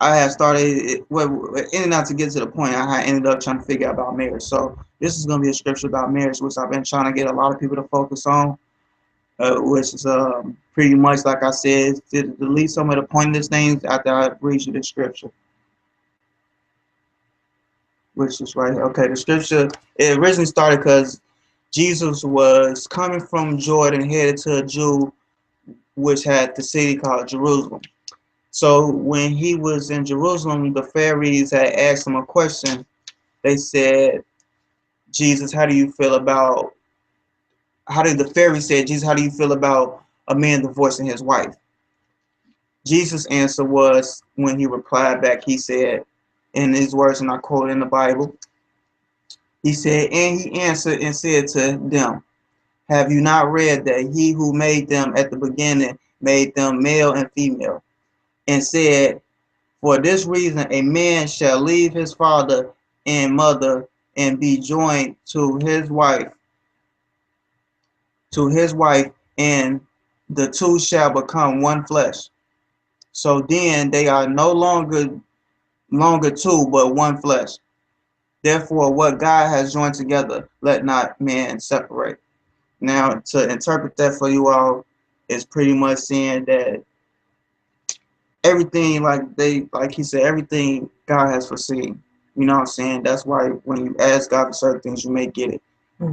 I had started, in and out to get to the point, I ended up trying to figure out about marriage. So this is going to be a scripture about marriage, which I've been trying to get a lot of people to focus on. Which is pretty much, like I said, to delete some of the pointless things after I read you the scripture. Which is right here. Okay, the scripture, it originally started because Jesus was coming from Jordan, headed to a Jew, which had the city called Jerusalem. So when he was in Jerusalem, the Pharisees had asked him a question. They said, Jesus, how did the Pharisees say, Jesus, how do you feel about a man divorcing his wife? Jesus' answer was, when he replied back, he said, in his words, and I quote in the Bible, he said, and he answered and said to them, Have you not read that he who made them at the beginning made them male and female, and said, for this reason a man shall leave his father and mother and be joined to his wife, and the two shall become one flesh. So then they are no longer two, but one flesh. Therefore, what God has joined together, let not man separate. Now, to interpret that for you all is pretty much saying that everything, like he said, everything God has foreseen. You know what I'm saying? That's why when you ask God for certain things, you may get it.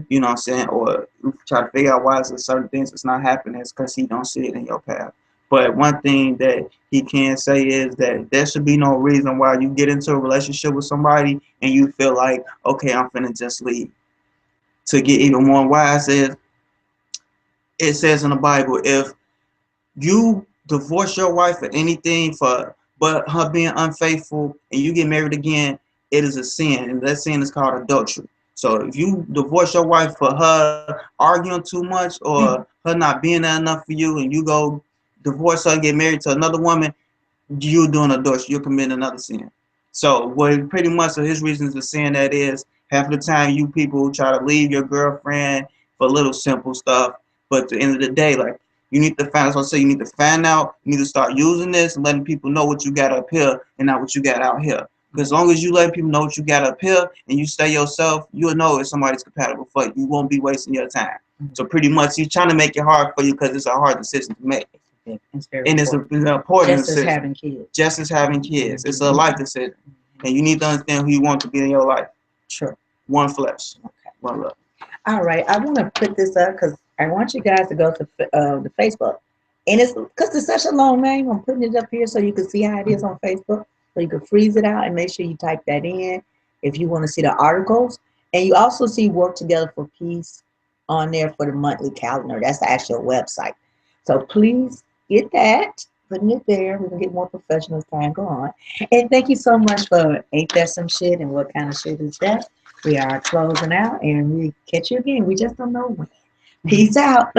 You know what I'm saying? Or you try to figure out why certain things it's not happening. It's because he don't see it in your path. But one thing that he can say is that there should be no reason why you get into a relationship with somebody and you feel like, okay, I'm finna just leave. To get even more wise is, it says in the Bible, if you divorce your wife for anything but her being unfaithful and you get married again, it is a sin, and that sin is called adultery. So if you divorce your wife for her arguing too much or her not being there enough for you, and you go divorce her and get married to another woman, you're doing adultery. You're committing another sin. So what pretty much so his reasons for saying that is, half of the time you people try to leave your girlfriend for little simple stuff, but at the end of the day, like, you need to find. That's what I say. You need to find out. You need to start using this and letting people know what you got up here and not what you got out here. Because as long as you let people know what you got up here and you stay yourself, you'll know if somebody's compatible for you. You won't be wasting your time. So pretty much he's trying to make it hard for you because it's a hard decision to make. It's very And important. it's an important Just as decision. having kids. Just as having kids. It's a life decision. And you need to understand who you want to be in your life. Sure. One flesh. Okay. One love. All right. I want to put this up because I want you guys to go to the Facebook. And it's because it's such a long name. I'm putting it up here so you can see how it is on Facebook. So you can freeze it out and make sure you type that in if you want to see the articles. And you also see Work Together for Peace on there for the monthly calendar. That's the actual website. So please get that, putting it there. We can get more professional as time go on. And thank you so much for Ain't That Some Shit and What Kind of Shit Is That? We are closing out and we catch you again. We just don't know when. Peace out.